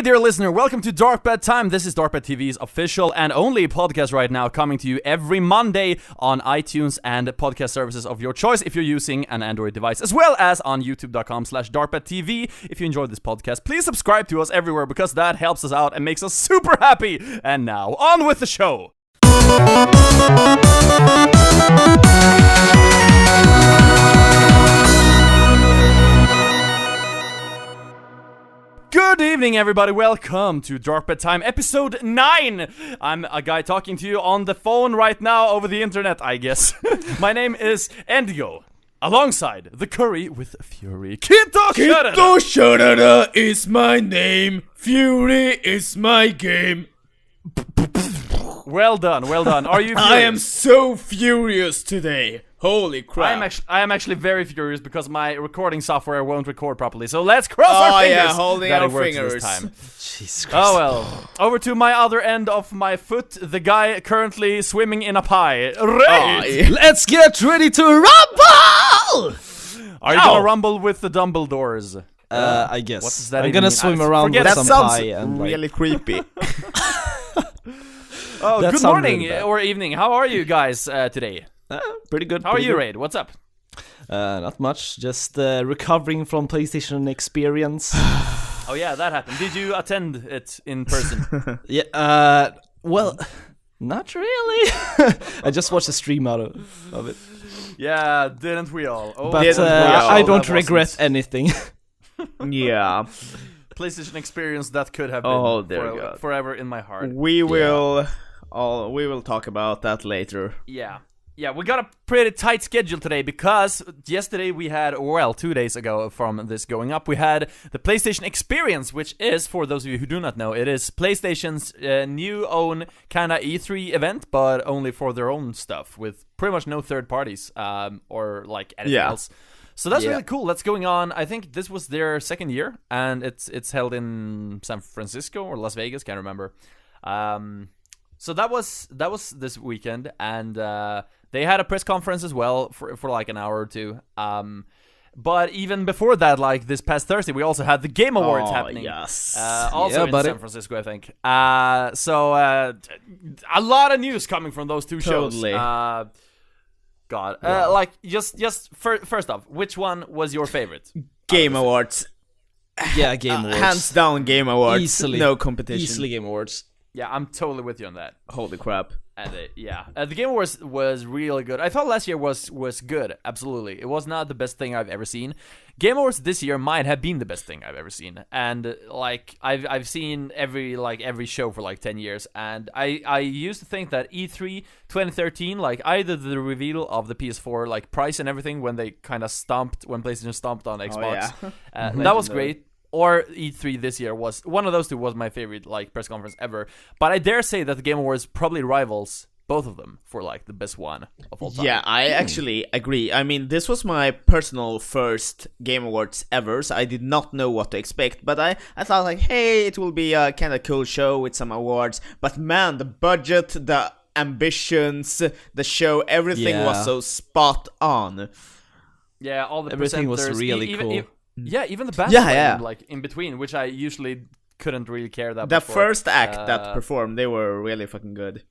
Hey dear listener, welcome to DarkBad Time. This is DarkBad TV's official and only podcast right now, coming to you every Monday on iTunes and podcast services of your choice if you're using an Android device, as well as on youtube.com/DarkBadTV. If you enjoyed this podcast, please subscribe to us everywhere because that helps us out and makes us super happy. And now, on with the show! Good evening, everybody. Welcome to DarkBad Time, episode 9. I'm a guy talking to you on the phone right now over the internet, I guess. My name is Endigo, alongside the curry with fury. Kinto Shorada is my name. Fury is my game. Well done, well done. Are you furious? I am so furious today. Holy crap. I am actually very furious because my recording software won't record properly. So let's cross our fingers. Yeah, holding that our it works fingers. This time. Jesus Christ. Oh well. Over to my other end of my foot, the guy currently swimming in a pie. Right. Let's get ready to rumble! Are you gonna rumble with the Dumbledores? I guess. What does that I'm even gonna mean? swim around with That some sounds pie and really creepy. Oh, That good sounded morning really bad. or evening. How are you guys today? pretty good. How are pretty you, good. Raid? What's up? Not much. Just recovering from PlayStation experience. Oh yeah, that happened. Did you attend it in person? Yeah. Well, not really. I just watched a stream out of it. Yeah, didn't we all? Oh, But Didn't we all? I don't That regret wasn't anything. Yeah. PlayStation experience that could have been Oh, dear God. forever in my heart. We will talk about that later. Yeah, we got a pretty tight schedule today because yesterday we had, 2 days ago from this going up, we had the PlayStation Experience, which is, for those of you who do not know, it is PlayStation's new own kind of E3 event, but only for their own stuff, with pretty much no third parties or like anything else. So that's really cool. That's going on. I think this was their second year, and it's held in San Francisco or Las Vegas, can't remember. So that was this weekend, and they had a press conference as well for like an hour or two. But even before that, like this past Thursday, we also had the Game Awards happening. Yes. Also in San Francisco, I think. So a lot of news coming from those two shows. Totally. God. Like just first off, which one was your favorite? Game Awards. Yeah, Game Awards. Hands down Game Awards. Easily. No competition. Easily Game Awards. Yeah, I'm totally with you on that. Holy crap. And the Game Awards was really good. I thought last year was good, absolutely. It was not the best thing I've ever seen. Game Awards this year might have been the best thing I've ever seen. And like I've seen every show for like 10 years, and I used to think that E3 2013, like either the reveal of the PS4 like price and everything when they kind of when PlayStation stomped on Xbox, that was great. Or E3 this year was one of those two was my favorite like press conference ever. But I dare say that the Game Awards probably rivals both of them for like the best one of all time. Yeah, I actually agree. I mean, this was my personal first Game Awards ever, so I did not know what to expect. But I thought like, hey, it will be a kind of cool show with some awards. But man, the budget, the ambitions, the show, everything was so spot on. Yeah, all the Everything was presenters, really cool. Yeah, even the band like in between, which I usually couldn't really care that much The for. first act that performed, they were really fucking good.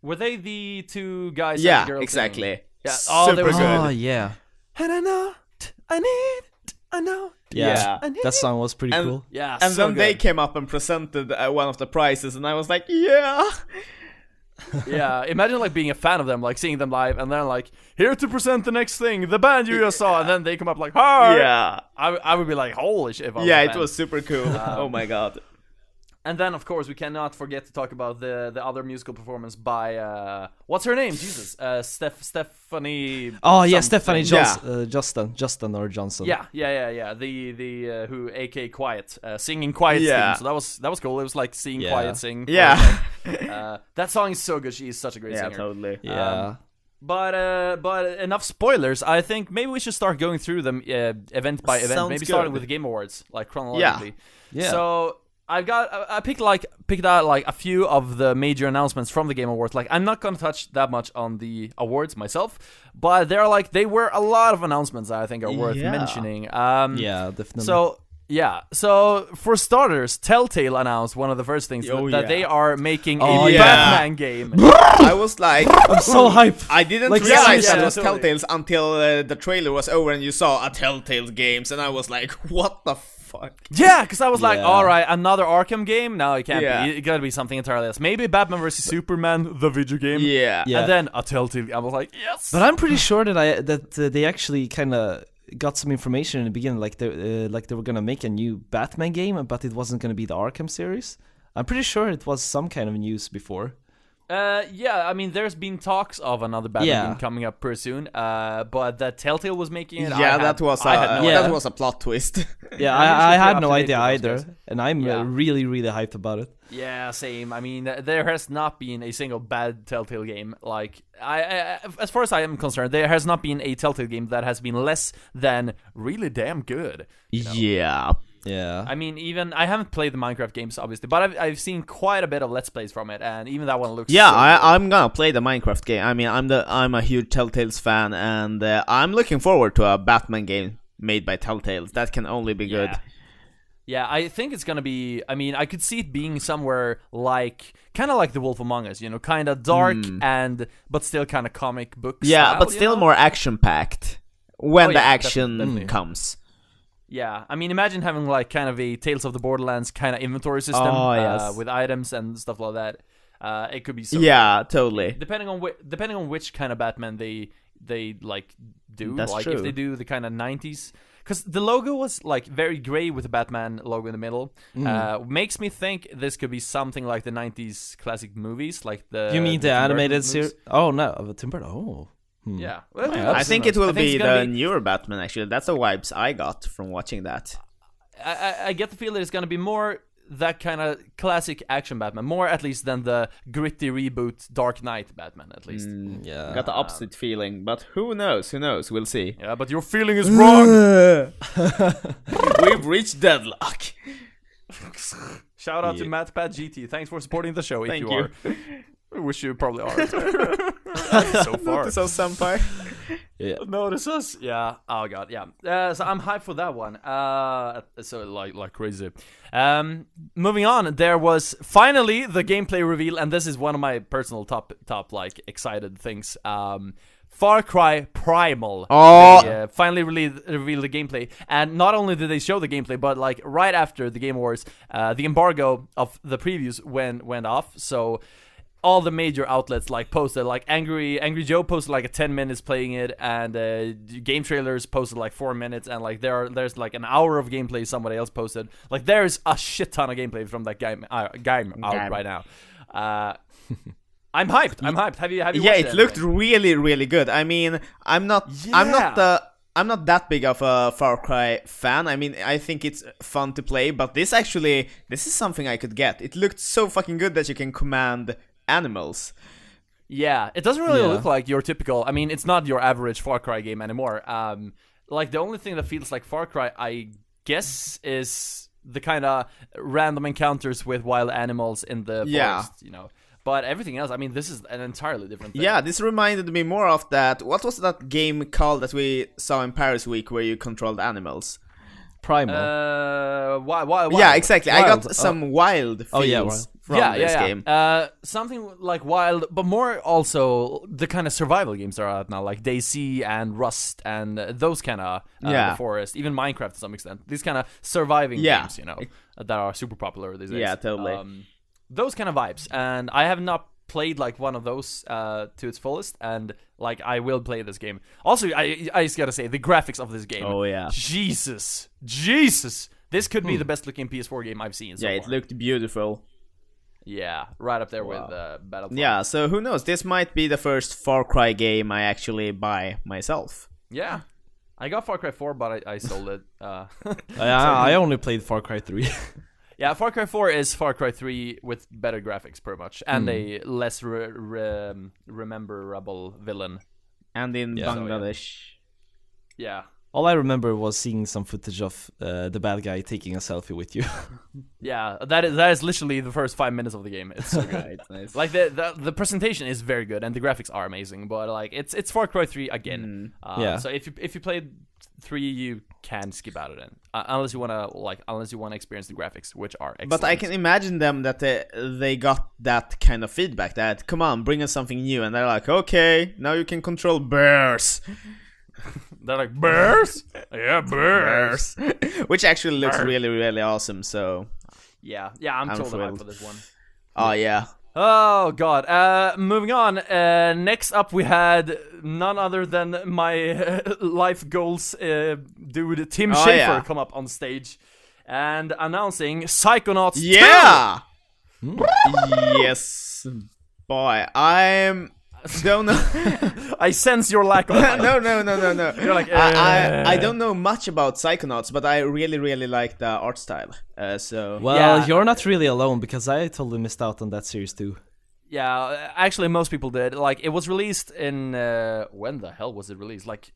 Were they the two guys? Yeah, and the girl exactly. singing? Yeah. Super they were good. Oh, yeah. And I know. Yeah. I need That song was pretty And- cool. Yeah, And so then they good. came up and presented one of the prizes, and I was like, yeah. Yeah, imagine like being a fan of them, like seeing them live, and then like, here to present the next thing, the band you just saw, and then they come up like, hi! Yeah. I would be like, holy shit if I was Yeah, a it fan. was super cool. Oh my god. And then, of course, we cannot forget to talk about the other musical performance by, what's her name? Jesus. Stephanie... Oh, yeah, something. Stephanie Justin or Johnson. Yeah. The who AK Quiet, singing Quiet Yeah. theme. So that was cool. It was like seeing Yeah. Quiet sing. Yeah. That song is so good. She is such a great Yeah, singer. totally. Yeah. But enough spoilers. I think maybe we should start going through them event by event. Sounds Maybe starting good. with the Game Awards, like chronologically. Yeah. So I picked out like a few of the major announcements from the Game Awards. Like I'm not gonna touch that much on the awards myself, but they were a lot of announcements that I think are worth Yeah. mentioning. Yeah, definitely. So Yeah, so for starters, Telltale announced one of the first things that they are making a Batman game. I was like, I'm so hyped. I didn't Like, realize yeah, that was totally. Telltale's until the trailer was over and you saw a Telltale games, and I was like, what the fuck? Yeah, because I was like, Yeah. all right, another Arkham game? No, it can't Yeah. be. It gotta be something entirely else. Maybe Batman vs Superman, the video game. Yeah. Yeah. And then a Telltale. I was like, yes. But I'm pretty sure that they actually kind of got some information in the beginning, like they were gonna make a new Batman game, but it wasn't gonna be the Arkham series. I'm pretty sure it was some kind of news before. Yeah, I mean, there's been talks of another Batman Yeah. game coming up pretty soon. But that Telltale was making it. Yeah, that was idea. that was a plot twist. Yeah, I'm usually I had pretty no up to date idea with those either, guys. and I'm Yeah. really hyped about it. Yeah, same. I mean, there has not been a single bad Telltale game. Like, I as far as I am concerned, there has not been a Telltale game that has been less than really damn good. Yeah. Yeah. I mean, even I haven't played the Minecraft games, obviously, but I've seen quite a bit of Let's Plays from it, and even that one looks. Yeah, so good. I'm gonna play the Minecraft game. I mean, I'm a huge Telltales fan, and I'm looking forward to a Batman game made by Telltales. That can only be good. Yeah, I think it's gonna be. I mean, I could see it being somewhere like, kind of like The Wolf Among Us, kind of dark and but still kind of comic book. Yeah, style, but still more action packed when the yeah, action definitely. comes. Yeah, I mean, imagine having like kind of a Tales of the Borderlands kind of inventory system yes. with items and stuff like that. It could be so. Yeah, totally. Depending on which kind of Batman they like do. That's like true. if they do the kind of 90s, because the logo was like very gray with the Batman logo in the middle. Makes me think this could be something like the 90s classic movies, like the. You mean the Tim Burton animated movies. series? Oh no, Tim Burton. Oh. Yeah, I think it will be it's gonna the newer Batman, actually. That's the vibes I got from watching that. I get the feel that it's gonna be more that kind of classic action Batman, more at least than the gritty reboot Dark Knight Batman, at least. Yeah. Got the opposite feeling, but who knows? Who knows? We'll see. Yeah, but your feeling is wrong. We've reached deadlock. Shout out to MathPad GT. Thanks for supporting the show. If Thank you you. are, I wish you probably are. So far. So senpai. Yeah. Notice us. Yeah. Oh god. Yeah. So I'm hyped for that one. So like crazy. Moving on. There was finally the gameplay reveal, and this is one of my personal top like excited things. Far Cry Primal. Oh. They, finally revealed the gameplay, and not only did they show the gameplay, but like right after the Game Awards, the embargo of the previews went off. So all the major outlets like posted, like Angry Joe posted like a 10 minutes playing it, and game trailers posted like 4 minutes, and like there's like an hour of gameplay somebody else posted. Like there's a shit ton of gameplay from that game out right now. I'm hyped. Have you Yeah, watched it looked anything? really, really good. I mean, I'm not that big of a Far Cry fan. I mean, I think it's fun to play, but this is something I could get. It looked so fucking good that you can command animals. Yeah, it doesn't really Yeah. look like your typical. I mean, it's not your average Far Cry game anymore. Like the only thing that feels like Far Cry, I guess, is the kind of random encounters with wild animals in the Yeah. forest. But everything else, I mean, this is an entirely different thing. Yeah, this reminded me more of that. What was that game called that we saw in Paris Week where you controlled animals? Primal. Why? Yeah, exactly. I Wild. got some wild feels yeah, wild. from this game. Something like Wild, but more also the kind of survival games that are out now, like DayZ and Rust and those kind of the Forest, even Minecraft to some extent. These kind of surviving games, that are super popular these days. Yeah, totally. Those kind of vibes, and I have not played like one of those to its fullest, and like I will play this game. Also, I just gotta say the graphics of this game. Oh yeah. Jesus, this could be the best looking PS4 game I've seen. So Yeah, it far. looked beautiful. Yeah, right up there with Battlefront. Yeah, so who knows? This might be the first Far Cry game I actually buy myself. Yeah. I got Far Cry 4, but I sold it. I only played Far Cry 3. Yeah, Far Cry 4 is Far Cry 3 with better graphics, pretty much, and a less rememberable villain. And in Yeah. Bangladesh. Yeah. All I remember was seeing some footage of the bad guy taking a selfie with you. Yeah, that is literally the first 5 minutes of the game. It's so good. It's nice. Like the presentation is very good and the graphics are amazing, but like it's Far Cry 3 again. Yeah. So if you played 3, you can skip out of it, unless you wanna experience the graphics, which are excellent. But I can imagine them that they got that kind of feedback that, come on, bring us something new, and they're like, okay, now you can control bears. They're like, bears? Yeah, bears. Which actually looks really, really awesome, so... Yeah, I'm totally thrilled hyped for this one. Oh, yeah. Oh god. Moving on. Next up we had none other than my life goals dude Tim Schafer yeah. come up on stage and announcing Psychonauts 2. Yeah! Yes, boy. Don't know. I sense your lack of No. You're like, I don't know much about Psychonauts, but I really, really like the art style. So Well, Yeah. you're not really alone, because I totally missed out on that series too. Yeah, actually most people did. Like it was released in when the hell was it released? Like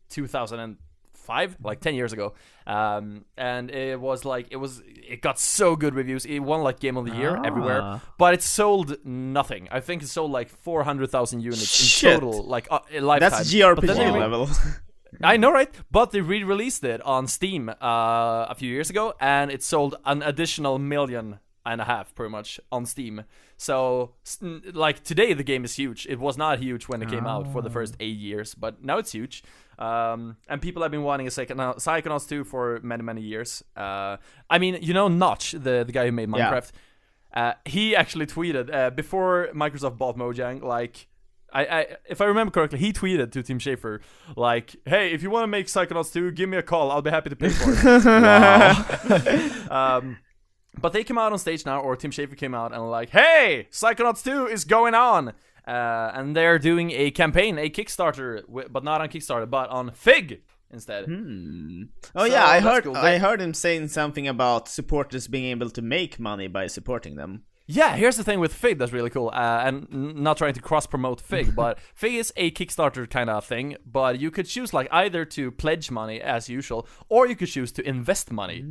2005, like 10 years ago. And it got so good reviews. It won like Game of the Year everywhere, but it sold nothing. I think it sold like 400,000 units Shit. in total, like a lifetime. that's But then JRPG they level. I know, right? But they re-released it on Steam a few years ago, and it sold an additional 1.5 million pretty much on Steam. So like today the game is huge. It was not huge when it came out for the first 8 years, but now it's huge. And people have been wanting a Psychonauts 2 for many years. I mean, you know Notch, the guy who made Minecraft. He actually tweeted before Microsoft bought Mojang, like if I remember correctly, he tweeted to Tim Schafer like, "Hey, if you want to make Psychonauts 2, give me a call. I'll be happy to pay for it." Wow. But they came out on stage now, or Tim Schafer came out and like, "Hey, Psychonauts 2 is going on." And they're doing a campaign, a Kickstarter, but not on Kickstarter, but on Fig instead. Oh So yeah, I that's heard cool. I heard him saying something about supporters being able to make money by supporting them. Yeah, here's the thing with Fig that's really cool, and not trying to cross-promote Fig, but Fig is a Kickstarter kind of thing, but you could choose like either to pledge money as usual, or you could choose to invest money.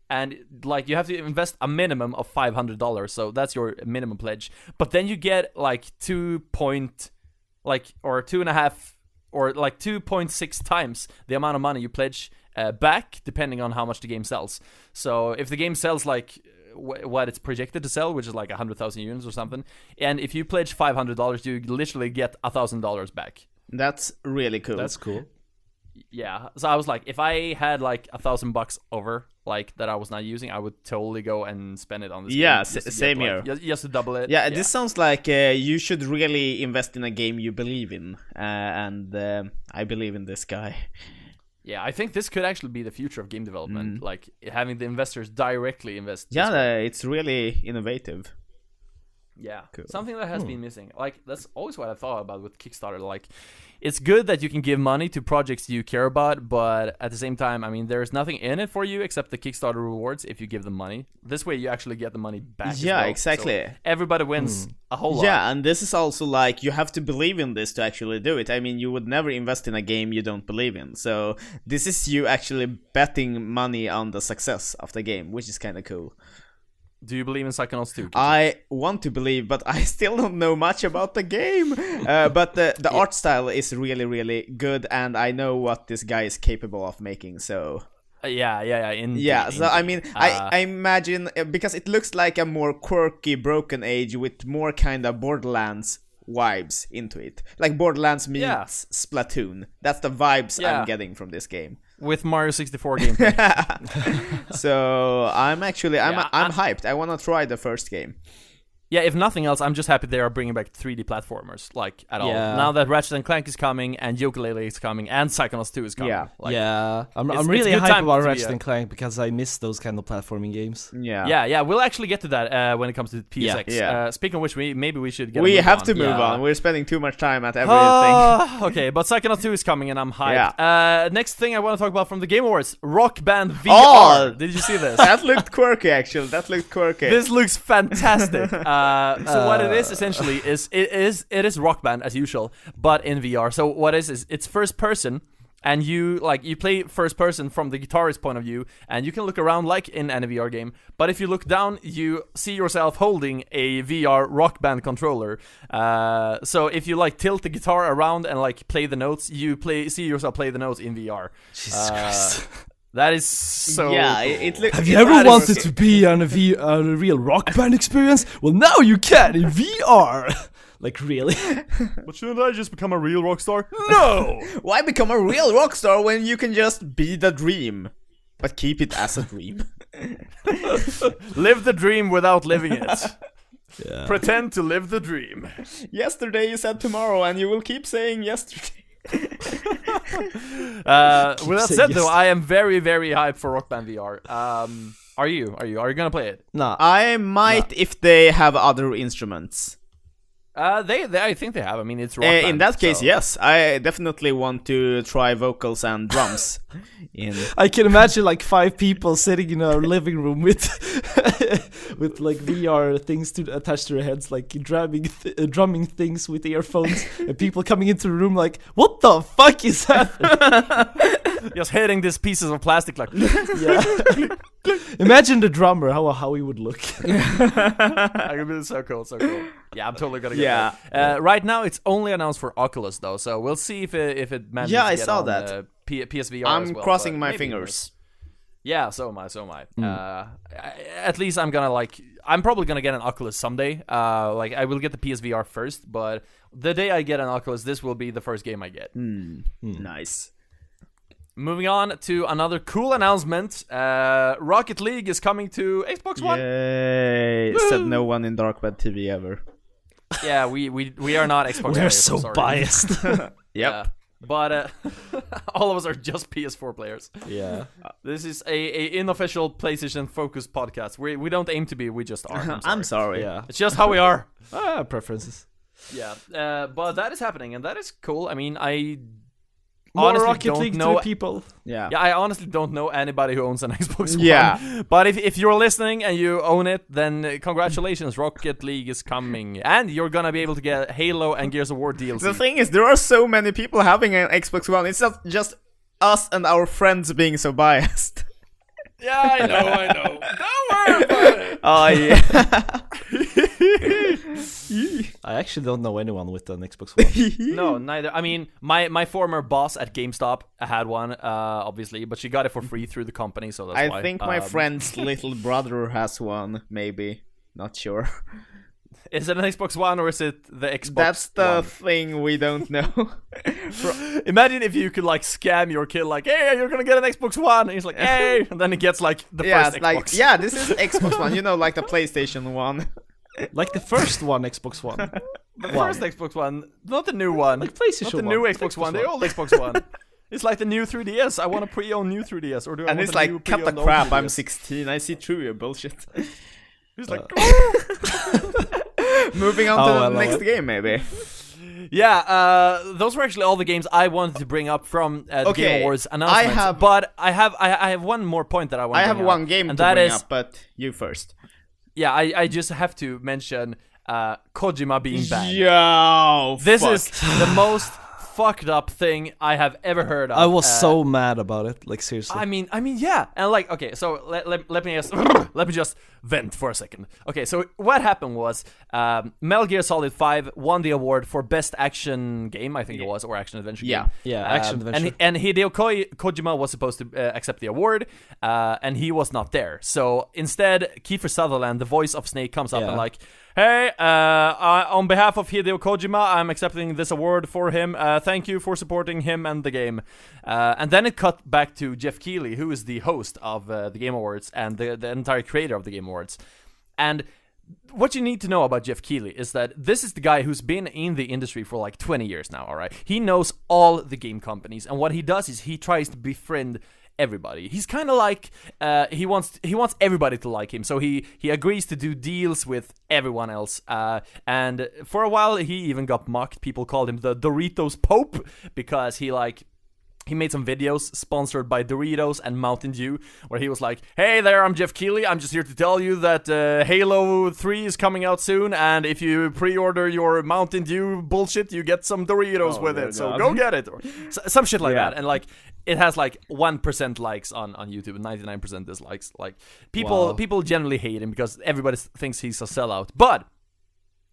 And like you have to invest a minimum of $500, so that's your minimum pledge. But then you get like 2.5 or like 2.6 times the amount of money you pledge back, depending on how much the game sells. So if the game sells like what it's projected to sell, which is like 100,000 units or something, and if you pledge $500, you literally get $1,000 back. That's really cool. That's cool. Yeah, so I was like, if I had like $1,000 over, like that I was not using, I would totally go and spend it on this. Yeah, game just to same get, here. just to double it. Yeah, this sounds like you should really invest in a game you believe in, and I believe in this guy. Yeah, I think this could actually be the future of game development, like having the investors directly invest. Yeah, it's really innovative. Yeah, Cool. something that has been missing. Like that's always what I thought about with Kickstarter. Like, it's good that you can give money to projects you care about, but at the same time, I mean, there's nothing in it for you except the Kickstarter rewards if you give them money. This way, you actually get the money back. as Yeah, well. exactly. So everybody wins a whole lot. Yeah, and this is also like you have to believe in this to actually do it. I mean, you would never invest in a game you don't believe in. So this is you actually betting money on the success of the game, which is kind of cool. Do you believe in Psychonauts 2? I want to believe, but I still don't know much about the game. But the art style is really, really good, and I know what this guy is capable of making. So Yeah. yeah. So I mean, I imagine because it looks like a more quirky Broken Age with more kind of Borderlands vibes into it, like Borderlands meets Splatoon. That's the vibes I'm getting from this game. With Mario 64 gameplay. So I'm hyped. I want to try the first game. Yeah, if nothing else, I'm just happy they are bringing back 3D platformers, like, at all. Yeah. Now that Ratchet & Clank is coming, and Yooka-Laylee is coming, and Psychonauts 2 is coming. Yeah. Like, I'm it's really good hyped time about to be Ratchet a- and Clank because I miss those kind of platforming games. Yeah, we'll actually get to that when it comes to PSX. Yeah. Speaking of which, maybe we should get We a move have on. to move Yeah. on. We're spending too much time at everything. Okay, but Psychonauts 2 is coming, and I'm hyped. Next thing I want to talk about from the Game Awards, Rock Band VR. Oh! Did you see this? That looked quirky, actually. That looked quirky. This looks fantastic. So what it is essentially is it is Rock Band as usual, but in VR. So what is it's first person, and you play first person from the guitarist point of view, and you can look around like in any VR game. But if you look down, you see yourself holding a VR Rock Band controller. So if you like tilt the guitar around and like play the notes, you see yourself play the notes in VR. Jesus Christ. That is so Yeah, cool. Have you ever wanted to be on a real Rock Band experience? Well, now you can in VR. Like, really? But shouldn't I just become a real rock star? No! Why become a real rock star when you can just be the dream? But keep it as a dream. Live the dream without living it. Yeah. Pretend to live the dream. Yesterday you said tomorrow, and you will keep saying yesterday. With that said, though, I am very, very hyped for Rock Band VR. Are you gonna play it? Nah. I might if they have other instruments. They I think they have. I mean, it's Rock Band. In that case, so. yes. I definitely want to try vocals and drums. I can imagine like 5 people sitting in a living room with with like VR things attached to their heads, like drumming things with earphones, and people coming into the room like, what the fuck is happening? Just hitting these pieces of plastic like. Yeah. Imagine the drummer, how he would look. That could be so cool. Yeah, I'm totally gonna get that. Right now, it's only announced for Oculus though, so we'll see if it manages. Yeah, to I get saw on, that. PSVR. I'm as well, crossing my maybe fingers. Yeah, so am I. At least I'm probably gonna get an Oculus someday. I will get the PSVR first, but the day I get an Oculus, this will be the first game I get. Nice. Moving on to another cool announcement. Rocket League is coming to Xbox One. Yay! Said no one in DarkBad TV ever. Yeah, we are not Xbox. We're so biased. Yep. Yeah. But all of us are just PS4 players. Yeah. This is a unofficial PlayStation focused podcast. We don't aim to be. We just are. I'm sorry. Yeah. It's just how we are. Preferences. Yeah. But that is happening, and that is cool. I mean, I More honestly Rocket don't League know. to the people. Yeah. Yeah, I honestly don't know anybody who owns an Xbox One. Yeah. But if you're listening and you own it, then congratulations, Rocket League is coming. And you're gonna be able to get Halo and Gears of War DLC. The thing is, there are so many people having an Xbox One. It's not just us and our friends being so biased. Yeah, I know. Don't worry about it. Oh, yeah. I actually don't know anyone with an Xbox One. No, neither. I mean, my former boss at GameStop had one, obviously, but she got it for free through the company, so that's why. I think my friend's little brother has one, maybe. Not sure. Is it an Xbox One or is it the Xbox That's the One? thing we don't know. Imagine if you could like scam your kid, like, hey, you're gonna get an Xbox One, and he's like, hey, and then he gets like the first Xbox. Yeah, this is Xbox One, like the PlayStation One. Like the first one, Xbox One. The first Xbox One, not the new one. Like PlayStation not the one. new Xbox One, the old Xbox One. It's like the new 3DS. I want to pre-own new 3DS, or do I And want it's the new like, cut the pre-owned old crap, 3DS? I'm 16, I see through your bullshit. He's like, Moving on to the next game, maybe. yeah. Those were actually all the games I wanted to bring up from the Game Awards announcements. But I have one more point that I want. I have one game to bring up, but you first. Yeah, I just have to mention Kojima being banned. Yo, This is the most fucked up thing I have ever heard of. I was so mad about it, like seriously. I mean, yeah, and like, okay, so let me just let me just vent for a second. Okay, so what happened was, Metal Gear Solid 5 won the award for best action game, I think it was, or action adventure game. Yeah, action adventure. And Hideo Kojima was supposed to accept the award, and he was not there. So instead, Kiefer Sutherland, the voice of Snake, comes up and like, hey, on behalf of Hideo Kojima, I'm accepting this award for him. Thank you for supporting him and the game. And then it cut back to Jeff Keighley, who is the host of the Game Awards and the entire creator of the Game Awards. And what you need to know about Jeff Keighley is that this is the guy who's been in the industry for like 20 years now, alright? He knows all the game companies, and what he does is he tries to befriend everybody. He's kind of like he wants everybody to like him, so he agrees to do deals with everyone else. And for a while, he even got mocked. People called him the Doritos Pope because he like he made some videos sponsored by Doritos and Mountain Dew, where he was like, "Hey there, I'm Jeff Keighley. I'm just here to tell you that Halo 3 is coming out soon, and if you pre-order your Mountain Dew bullshit, you get some Doritos with it. So go get it." Or some shit like that. And like, it has like 1% likes on YouTube and 99% dislikes. Like, people generally hate him because everybody thinks he's a sellout. But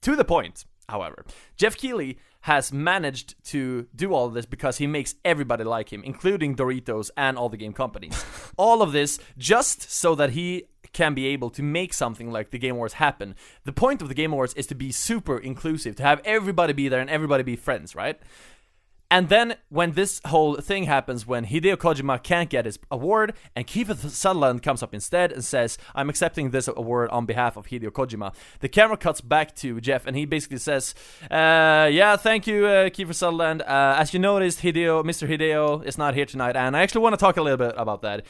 to the point, however, Jeff Keighley has managed to do all of this because he makes everybody like him, including Doritos and all the game companies. All of this just so that he can be able to make something like the Game Awards happen. The point of the Game Awards is to be super inclusive, to have everybody be there and everybody be friends, right? And then when this whole thing happens, when Hideo Kojima can't get his award, and Kiefer Sutherland comes up instead and says, "I'm accepting this award on behalf of Hideo Kojima," the camera cuts back to Jeff, and he basically says, "Yeah, thank you, Kiefer Sutherland. As you noticed, Mr. Hideo is not here tonight, and I actually want to talk a little bit about that."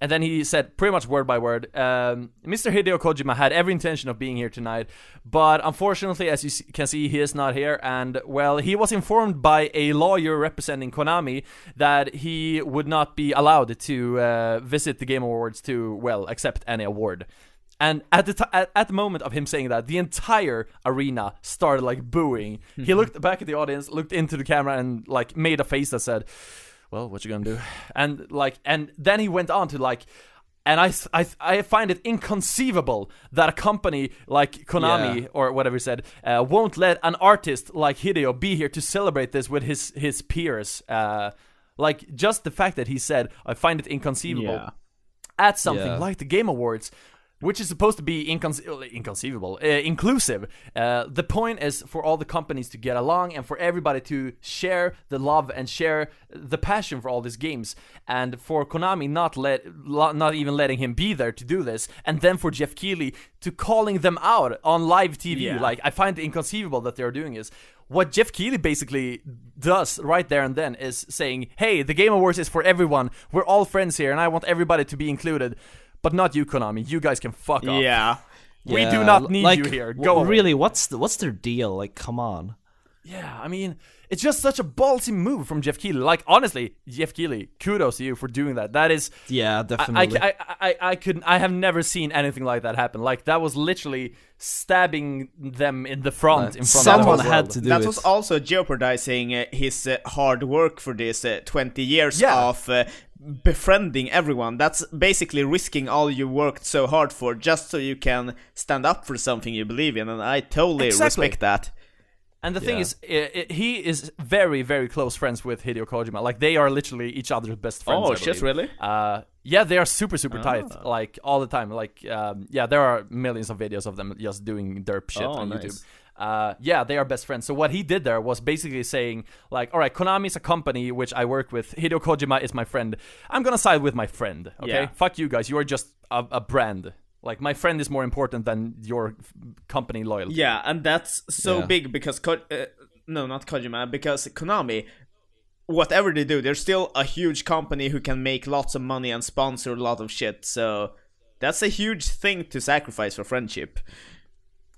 And then he said, pretty much word by word, Mr. Hideo Kojima had every intention of being here tonight, but unfortunately, as you can see, he is not here. And, well, he was informed by a lawyer representing Konami that he would not be allowed to visit the Game Awards to, well, accept any award. And at the moment of him saying that, the entire arena started, like, booing. He looked back at the audience, looked into the camera, and, like, made a face that said, "Well, what you gonna do?" And then he went on to like, and I find it inconceivable that a company like Konami or whatever he said won't let an artist like Hideo be here to celebrate this with his peers. Like, just the fact that he said, "I find it inconceivable," at something like the Game Awards, which is supposed to be inclusive. The point is for all the companies to get along and for everybody to share the love and share the passion for all these games. And for Konami not even letting him be there to do this, and then for Jeff Keighley to calling them out on live TV. Like, I find it inconceivable that they're doing this. What Jeff Keighley basically does right there and then is saying, "Hey, the Game Awards is for everyone. We're all friends here, and I want everybody to be included. But not you, Konami. You guys can fuck off. Yeah. We do not need you here. Go away." Really, what's their deal? Like, come on. Yeah, I mean, it's just such a ballsy move from Jeff Keighley. Like, honestly, Jeff Keighley, kudos to you for doing that. That is... Yeah, definitely. I have never seen anything like that happen. Like, that was literally stabbing them in the front. In front someone of the had to do that it. was also jeopardizing his hard work for this 20 years of befriending everyone. That's basically risking all you worked so hard for just so you can stand up for something you believe in, and I totally respect that. And the thing is, he is very, very close friends with Hideo Kojima. Like, they are literally each other's best friends. Oh, shit, really? Yeah, they are super, super tight, like, all the time. Like, there are millions of videos of them just doing derp shit on YouTube. They are best friends. So what he did there was basically saying, like, all right, Konami is a company which I work with. Hideo Kojima is my friend. I'm gonna side with my friend, okay? Yeah. Fuck you guys. You are just a brand. Like, my friend is more important than your company loyalty. Yeah, and that's so big because not Kojima, because Konami, whatever they do, they're still a huge company who can make lots of money and sponsor a lot of shit. So that's a huge thing to sacrifice for friendship.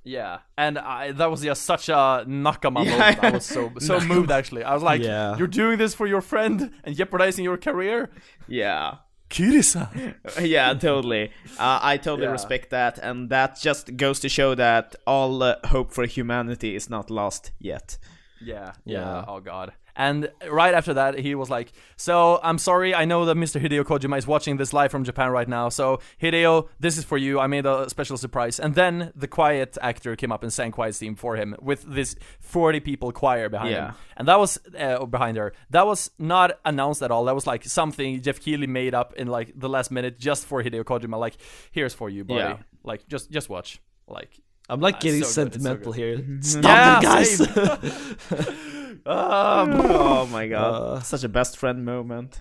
Yeah, and that was just such a Nakama moment. I was so moved, actually. I was like, "You're doing this for your friend and jeopardizing your career?" Yeah. Kiri-san. Yeah, totally. I totally respect that, and that just goes to show that all hope for humanity is not lost yet. Yeah. Oh god. And right after that, he was like, "So, I'm sorry, I know that Mr. Hideo Kojima is watching this live from Japan right now, so Hideo, this is for you, I made a special surprise." And then the quiet actor came up and sang Quiet Theme for him, with this 40 people choir behind him. And that was, behind her, that was not announced at all, that was like something Jeff Keighley made up in like the last minute just for Hideo Kojima, like, "Here's for you, buddy." Like, just watch, like... I'm like getting so sentimental here. Stop Yeah, it, guys. Oh my god. Such a best friend moment.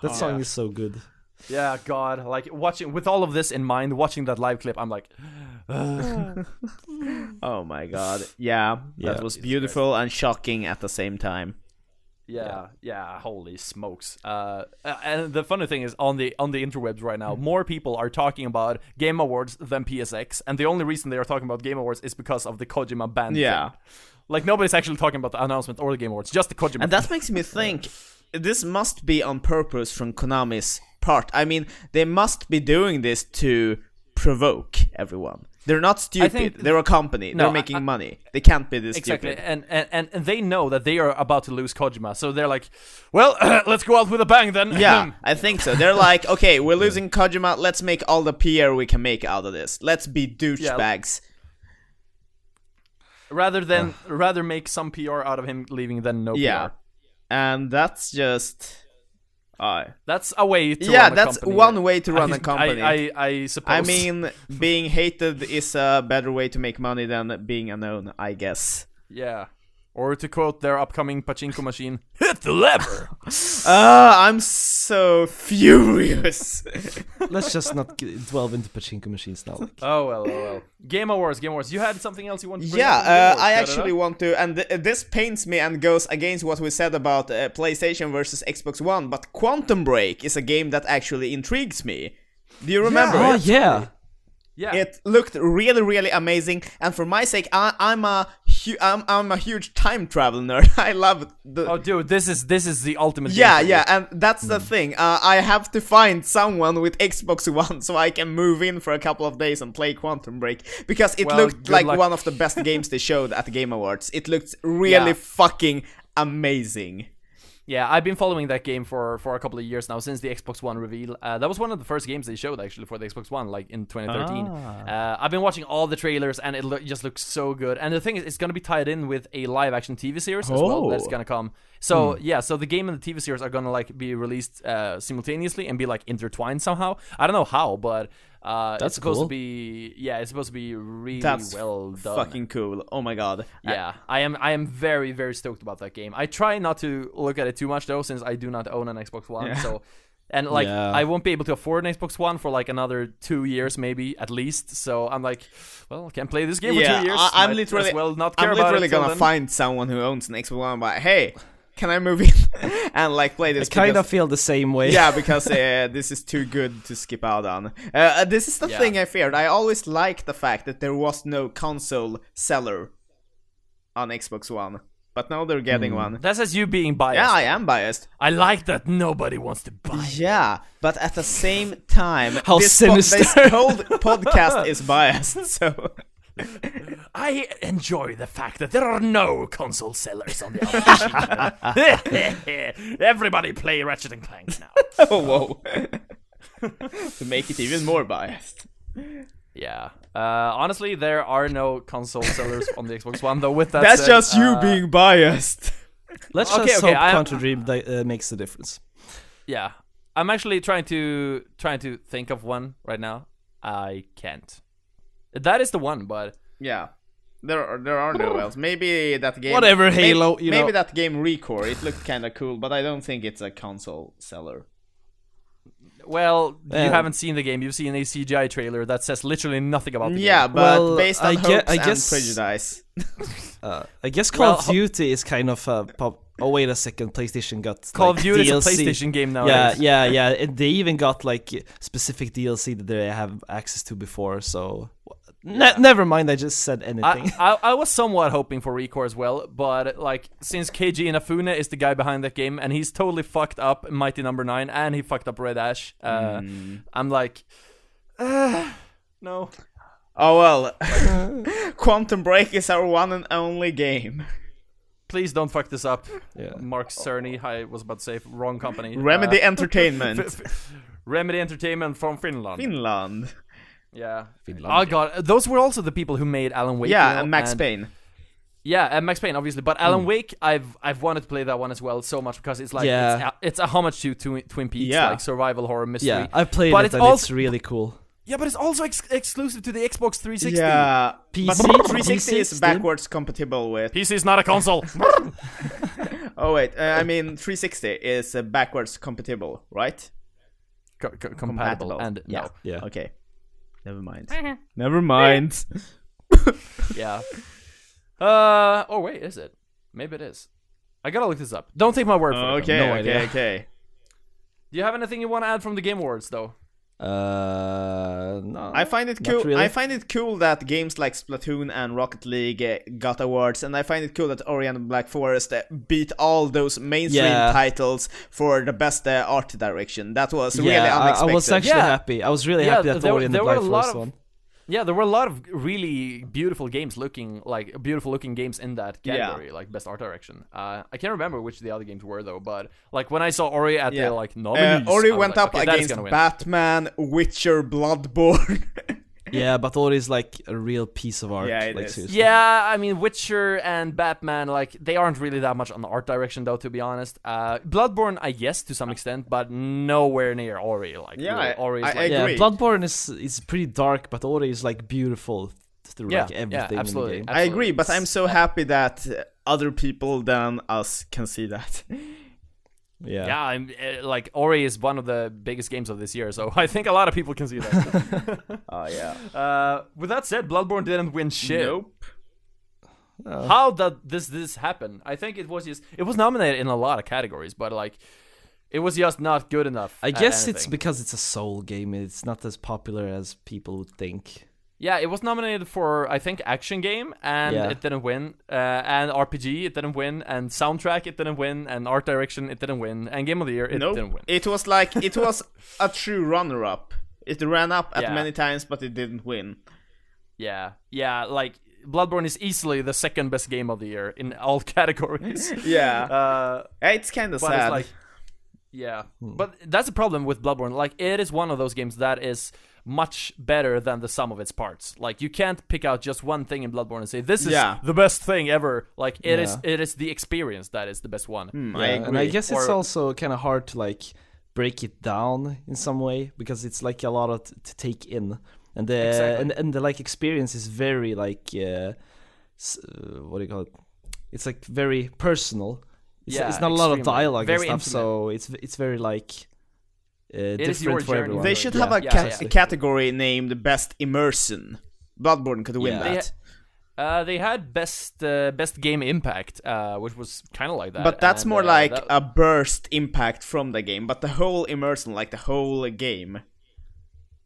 That song is so good. Yeah, god, like, watching, with all of this in mind, watching that live clip, I'm like... Oh my god. Yeah, that was beautiful and shocking at the same time. Yeah, holy smokes. And the funny thing is, on the interwebs right now, more people are talking about Game Awards than PSX, and the only reason they are talking about Game Awards is because of the Kojima ban thing. Like, nobody's actually talking about the announcement or the Game Awards, just the Kojima And that makes me think, this must be on purpose from Konami's part. I mean, they must be doing this to provoke everyone. They're not stupid. They're a company. They're making money. They can't be this exactly. stupid. And they know that they are about to lose Kojima, so they're like, well, let's go out with a bang then. Yeah, I think so. They're like, okay, we're losing Kojima. Let's make all the PR we can make out of this. Let's be douchebags. Rather make some PR out of him leaving than no PR. And that's just... that's a way to run a that's company. one way to run a company. I suppose. I mean, being hated is a better way to make money than being unknown, I guess. Yeah. Or to quote their upcoming pachinko machine, hit the lever! I'm so furious. Let's just not delve into pachinko machines now. Oh well. Game Awards. You had something else you wanted to bring up? Yeah, I actually want to, and this pains me and goes against what we said about PlayStation versus Xbox One, but Quantum Break is a game that actually intrigues me. Do you remember it? Oh, yeah. Yeah. It looked really, really amazing, and for my sake, I'm a huge time travel nerd. I love the. Oh, dude, this is the ultimate. Yeah, and that's the thing. I have to find someone with Xbox One so I can move in for a couple of days and play Quantum Break, because it looked like one of the best games they showed at the Game Awards. It looked really fucking amazing. Yeah, I've been following that game for a couple of years now, since the Xbox One reveal. That was one of the first games they showed, actually, for the Xbox One, like, in 2013. I've been watching all the trailers, and it just looks so good. And the thing is, it's going to be tied in with a live-action TV series as well that's going to come. So, so the game and the TV series are going to, like, be released simultaneously and be, like, intertwined somehow. I don't know how, but... it's supposed to be it's supposed to be really well done. Fucking cool. Oh my god. Yeah, I am very, very stoked about that game. I try not to look at it too much though, since I do not own an Xbox One. So and like I won't be able to afford an Xbox One for like another 2 years maybe at least. So I'm like, well, I can't play this game for 2 years. I'm literally gonna find someone who owns an Xbox One, but hey, can I move in and like play this? I kind of feel the same way. Yeah, because this is too good to skip out on. This is the thing I feared. I always liked the fact that there was no console seller on Xbox One, but now they're getting one. That's as you being biased. Yeah, I am biased. I like that nobody wants to buy. Yeah, but at the same time, how sinister! This whole podcast is biased. So. I enjoy the fact that there are no console sellers on the opposition. Everybody play Ratchet and Clank now. Oh, whoa. To make it even more biased. Yeah. Honestly, there are no console sellers on the Xbox One, though. With that that's said, just you being biased. Let's just hope Contra Dream makes the difference. Yeah. I'm actually trying to think of one right now. I can't. That is the one, but yeah, there are no else. Maybe that game. Whatever, Halo. Maybe that game Recore. It looked kind of cool, but I don't think it's a console seller. Well, you haven't seen the game. You've seen a CGI trailer that says literally nothing about the game. Yeah, but based on hopes and prejudice. I guess Call of Duty is kind of pop. Oh wait a second, PlayStation got Call of Duty DLC. is a PlayStation game now. Yeah. And they even got like specific DLC that they have access to before. So never mind. I just said anything. I was somewhat hoping for Recore as well, but like since Keiji Inafune is the guy behind that game, and he's totally fucked up Mighty Number 9, and he fucked up Red Ash. I'm like, no. Oh well, Quantum Break is our one and only game. Please don't fuck this up. Yeah. Mark Cerny, I was about to say wrong company. Remedy Entertainment. Remedy Entertainment from Finland. Yeah. Finland. Oh god, those were also the people who made Alan Wake. Yeah, and Max Payne. Yeah, and Max Payne obviously, but Alan Wake, I've wanted to play that one as well so much because it's like it's a homage to Twin Peaks, like survival horror mystery. Yeah, I played it, and it's really cool. Yeah, but it's also exclusive to the Xbox 360. Yeah, PC, but 360 is backwards compatible with. PC is not a console. Oh wait, I mean 360 is backwards compatible, right? Compatible and yeah. Okay, never mind. Never mind. Yeah. Oh wait, is it? Maybe it is. I gotta look this up. Don't take my word for it. Okay. Do you have anything you want to add from the Game Awards, though? No, I find it not cool. really. I find it cool that games like Splatoon and Rocket League got awards, and I find it cool that Ori and the Black Forest beat all those mainstream titles for the best art direction. That was really unexpected. I was actually happy. I was really happy that Ori and the Black Forest won. Yeah, there were a lot of really beautiful games looking games in that category, like best art direction. I can't remember which the other games were though, but like when I saw Ori at the like nominees, Ori went up against Batman, Witcher, Bloodborne. Yeah, but Ori is like a real piece of art. Yeah, it like, is. seriously. Yeah, I mean, Witcher and Batman, like, they aren't really that much on the art direction, though, to be honest. Bloodborne, I guess, to some extent, but nowhere near Ori. Like, really, Ori is I like... agree. Yeah, Bloodborne is pretty dark, but Ori is like beautiful through like everything absolutely, in the game. I agree, but I'm so happy that other people than us can see that. Yeah, I'm like Ori is one of the biggest games of this year, so I think a lot of people can see that. Oh yeah. With that said, Bloodborne didn't win shit. Nope. How did this happen? I think it was nominated in a lot of categories, but like it was just not good enough. I at guess anything. it's because it's a Soul game. It's not as popular as people would think. Yeah, it was nominated for, I think, action game, and it didn't win. And RPG, it didn't win. And soundtrack, it didn't win. And art direction, it didn't win. And game of the year, it didn't win. It was a true runner-up. It ran up at many times, but it didn't win. Yeah, like Bloodborne is easily the second best game of the year in all categories. It's kind of sad. It's like, but that's the problem with Bloodborne. Like, it is one of those games that is much better than the sum of its parts. Like, you can't pick out just one thing in Bloodborne and say this is the best thing ever. Like, it is the experience that is the best one. I agree. And I guess it's also kind of hard to like break it down in some way, because it's like a lot to take in, and the and the like experience is very like what do you call it? It's like very personal. It's not a lot of dialogue and stuff, so it's very like different for everyone. They should have a category named Best Immersion. Bloodborne could win that. They had best game impact, which was kind of like that. But that's more like a burst impact from the game. But the whole immersion, like the whole game.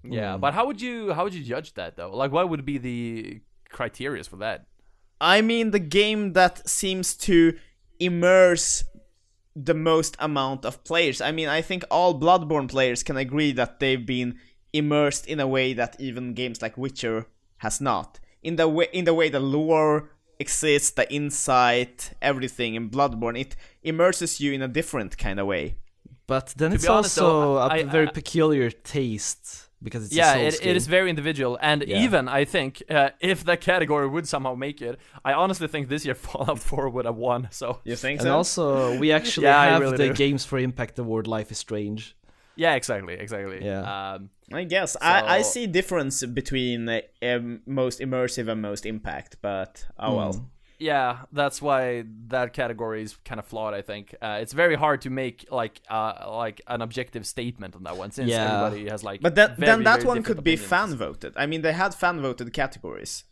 Yeah, but how would you judge that though? Like, what would be the criteria for that? I mean, the game that seems to immerse the most amount of players. I mean, I think all Bloodborne players can agree that they've been immersed in a way that even games like Witcher has not. In the way the lore exists, the insight, everything in Bloodborne, it immerses you in a different kind of way. But then it's also a very peculiar taste. Because it's it is very individual, and even I think if that category would somehow make it, I honestly think this year Fallout 4 would have won. So you think so? And also we actually have the Games for Impact Award, Life is Strange. Yeah, exactly. Yeah. I guess I see difference between most immersive and most impact, but well. Yeah, that's why that category is kind of flawed, I think. It's very hard to make like an objective statement on that one, since everybody has like. But then that one could be fan voted. I mean, they had fan voted categories.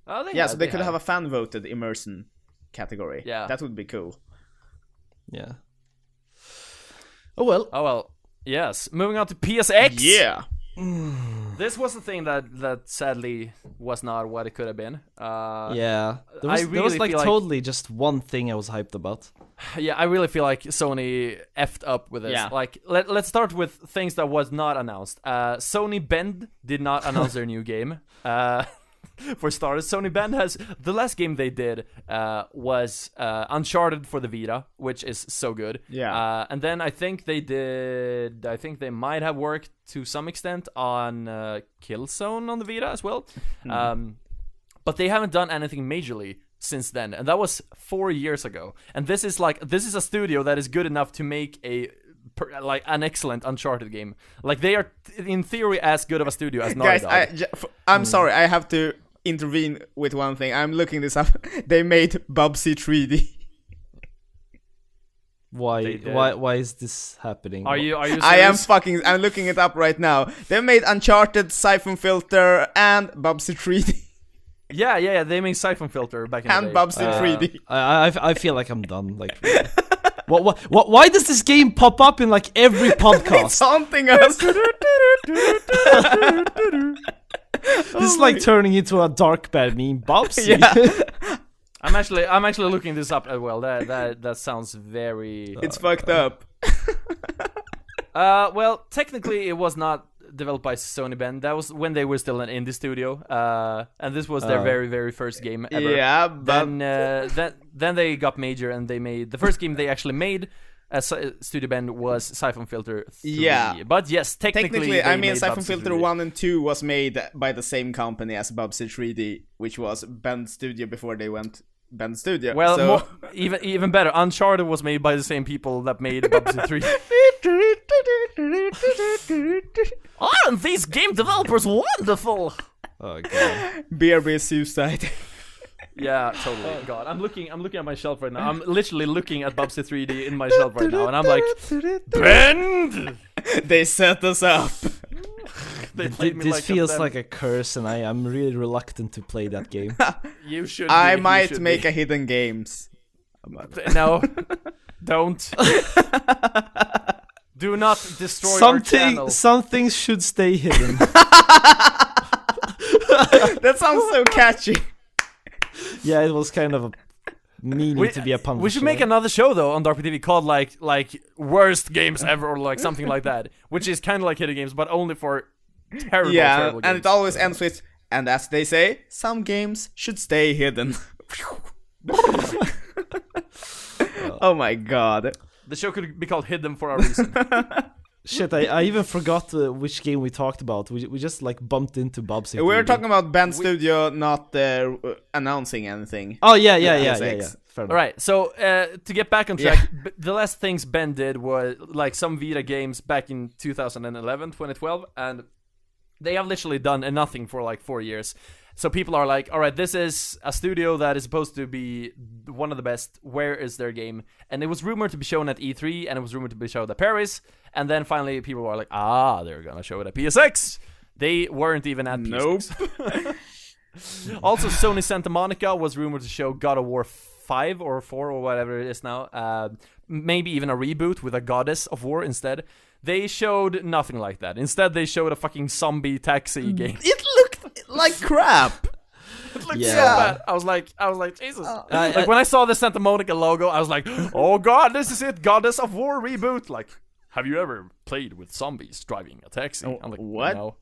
Oh, so they could have a fan voted immersion category. Yeah, that would be cool. Yeah. Oh well. Yes. Moving on to PSX. Yeah. This was the thing that sadly was not what it could have been. There was like totally just one thing I was hyped about. Yeah, I really feel like Sony effed up with this. Yeah. Like, let's start with things that was not announced. Sony Bend did not announce their new game. For starters, Sony Bend has the last game they did was Uncharted for the Vita, which is so good. Yeah. And then I think they might have worked to some extent on Killzone on the Vita as well. But they haven't done anything majorly since then, and that was 4 years ago. And this is a studio that is good enough to make an excellent Uncharted game. Like, they are in theory as good of a studio as Naughty Dog. I'm sorry, I have to intervene with one thing. I'm looking this up. They made Bubsy 3D. Why is this happening? Are you serious? I'm looking it up right now. They made Uncharted, Siphon Filter, and Bubsy 3D. Yeah, they made Siphon Filter back in the day. And Bubsy 3D. I feel like I'm done. Like, why does this game pop up in like every podcast? It's haunting us. This is like turning into a DarkBad meme. Bobsy. Yeah. I'm actually looking this up as well. That sounds very. It's fucked up. Well, technically, it was not developed by Sony Bend. That was when they were still an indie studio. And this was their very, very first game ever. Yeah, but Then they got major and they made the first game they actually made as Studio Bend was Siphon Filter 3. Yeah. But yes, technically I they mean, made Siphon Bubsy Filter 3D. 1 and 2 was made by the same company as Bubsy 3D, which was Bend Studio before they went Bend Studio. Well, so... more, even better. Uncharted was made by the same people that made Bubsy 3. Aren't these game developers wonderful? Oh god. BRB Suicide. Yeah, totally. God, I'm looking at my shelf right now. I'm literally looking at Bubsy 3D in my shelf right now, and I'm like, Bend! They set us up. They played me This like feels like a curse, and I'm really reluctant to play that game. You should. I might make a hidden games. No, don't. Do not destroy our channel. Some things should stay hidden. That sounds so catchy. Yeah, it was kind of a meaning to be a punch. We should make another show though on DarkBad TV called like worst games ever or like something like that, which is kind of like hidden games but only for terrible, terrible games. And it always ends with, and as they say, some games should stay hidden. Oh my god. The show could be called Hidden for a reason. Shit, I even forgot which game we talked about. We just like bumped into Bobsy. We were talking about Band Studio not announcing anything. Oh yeah. Fair enough. Alright, so to get back on track, the last things Ben did was like some Vita games back in 2011, 2012, and they have literally done nothing for like 4 years. So people are like, alright, this is a studio that is supposed to be one of the best. Where is their game? And it was rumored to be shown at E3, and it was rumored to be shown at Paris. And then finally people were like, they're gonna show it at PSX. They weren't even at PSX. Nope. Also, Sony Santa Monica was rumored to show God of War 5 or 4 or whatever it is now. Maybe even a reboot with a Goddess of War instead. They showed nothing like that. Instead, they showed a fucking zombie taxi game. It looked like crap. It looked Yeah. so bad. I was like, Jesus. Like when I saw the Santa Monica logo, I was like, oh god, this is it, Goddess of War reboot. Like, have you ever played with zombies driving a taxi? I'm like, what? No.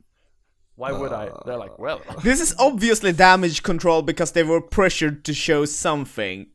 Why would I? They're like, well. This is obviously damage control because they were pressured to show something.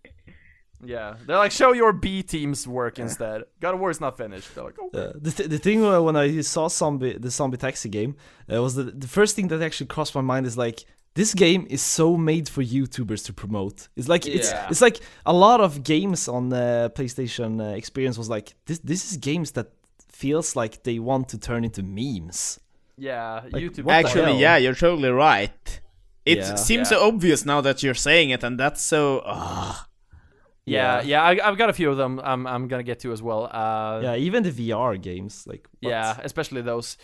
Yeah, they're like, show your B team's work instead. God of War is not finished. They're like, okay. The thing when I saw the zombie taxi game was the first thing that actually crossed my mind is like, this game is so made for YouTubers to promote. It's like it's like a lot of games on the PlayStation Experience was like this is games that feels like they want to turn into memes. Yeah, Like, YouTube. what the Actually, hell? yeah, you're totally right. It Yeah. seems Yeah. so obvious now that you're saying it, and that's so... Yeah. I've got a few of them. I'm gonna get to as well. Yeah, even the VR games, like what? Yeah, especially those.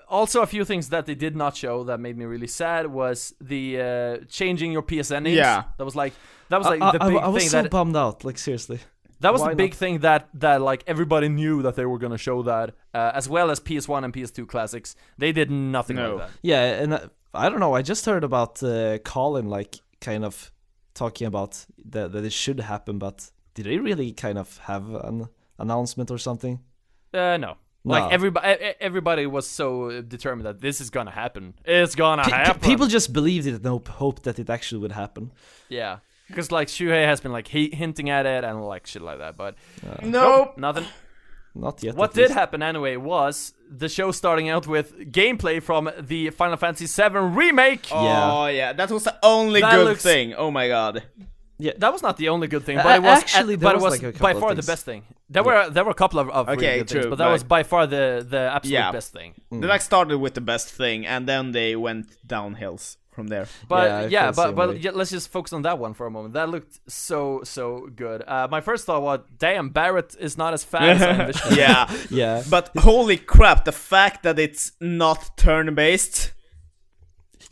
Also, a few things that they did not show that made me really sad was the changing your PSN names. Yeah. that was like the big I was thing so that bummed out. Like seriously, that was why the big not? thing that like everybody knew that they were gonna show that, as well as PS1 and PS2 classics. They did nothing No. like that. yeah, and I don't know. I just heard about Colin like kind of talking about that it should happen, but did they really kind of have an announcement or something? No. Like everybody was so determined that this is gonna happen. It's gonna happen. People just believed it and hoped that it actually would happen. Yeah, because like Shuhei has been like hinting at it and like shit like that, but Nope. nothing. Not yet. What at did least. happen anyway was the show starting out with gameplay from the Final Fantasy VII remake. Oh, yeah. That was the only That good looks- thing. Oh my god. Yeah, That was not the only good thing, but it was actually, there but it was, was like, a by couple of far the things. best thing. There were a couple of really Okay, good things, true, but that but- was by far the absolute Yeah. best thing. They like started with the best thing, and then they went downhills from there. But I yeah, feel the same but way. yeah, let's just focus on that one for a moment. That looked so good. My first thought was, damn, Barrett is not as fast as I envisioned. Yeah. yeah, But holy crap, the fact that it's not turn-based.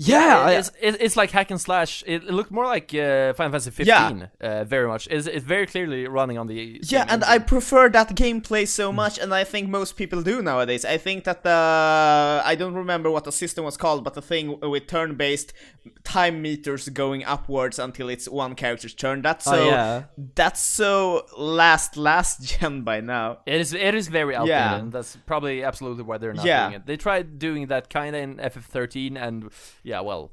It's like hack and slash. It looked more like Final Fantasy 15, very much. It's very clearly running on the Yeah, and I prefer that gameplay so much, and I think most people do nowadays. I think that I don't remember what the system was called, but the thing with turn-based time meters going upwards until it's one character's turn. That's so last gen by now. It is very outdated, and that's probably absolutely why they're not doing it. They tried doing that kind of in FF13, and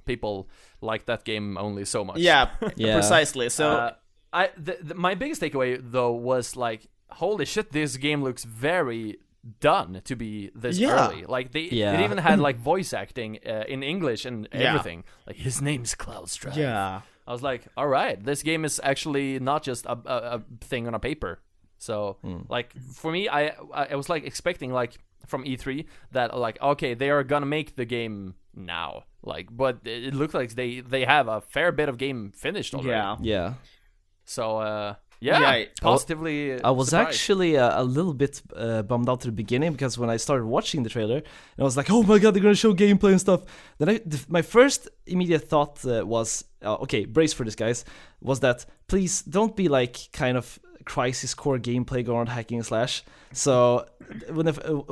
people like that game only so much. Yeah, precisely. So my biggest takeaway though was like, holy shit, this game looks very done to be this early. Like it even had like voice acting in English and everything. Like his name's Cloudstripe. Yeah. I was like, all right, this game is actually not just a thing on a paper. So like for me, I was like expecting like from E3 that like, okay, they are gonna make the game now, like, but it looked like they have a fair bit of game finished already. Yeah. So positively. I was surprised. actually a little bit bummed out at the beginning, because when I started watching the trailer, and I was like, oh my god, they're gonna show gameplay and stuff. Then my first immediate thought was, okay, brace for this, guys, was that please don't be like kind of Crisis Core gameplay going on hacking and slash. So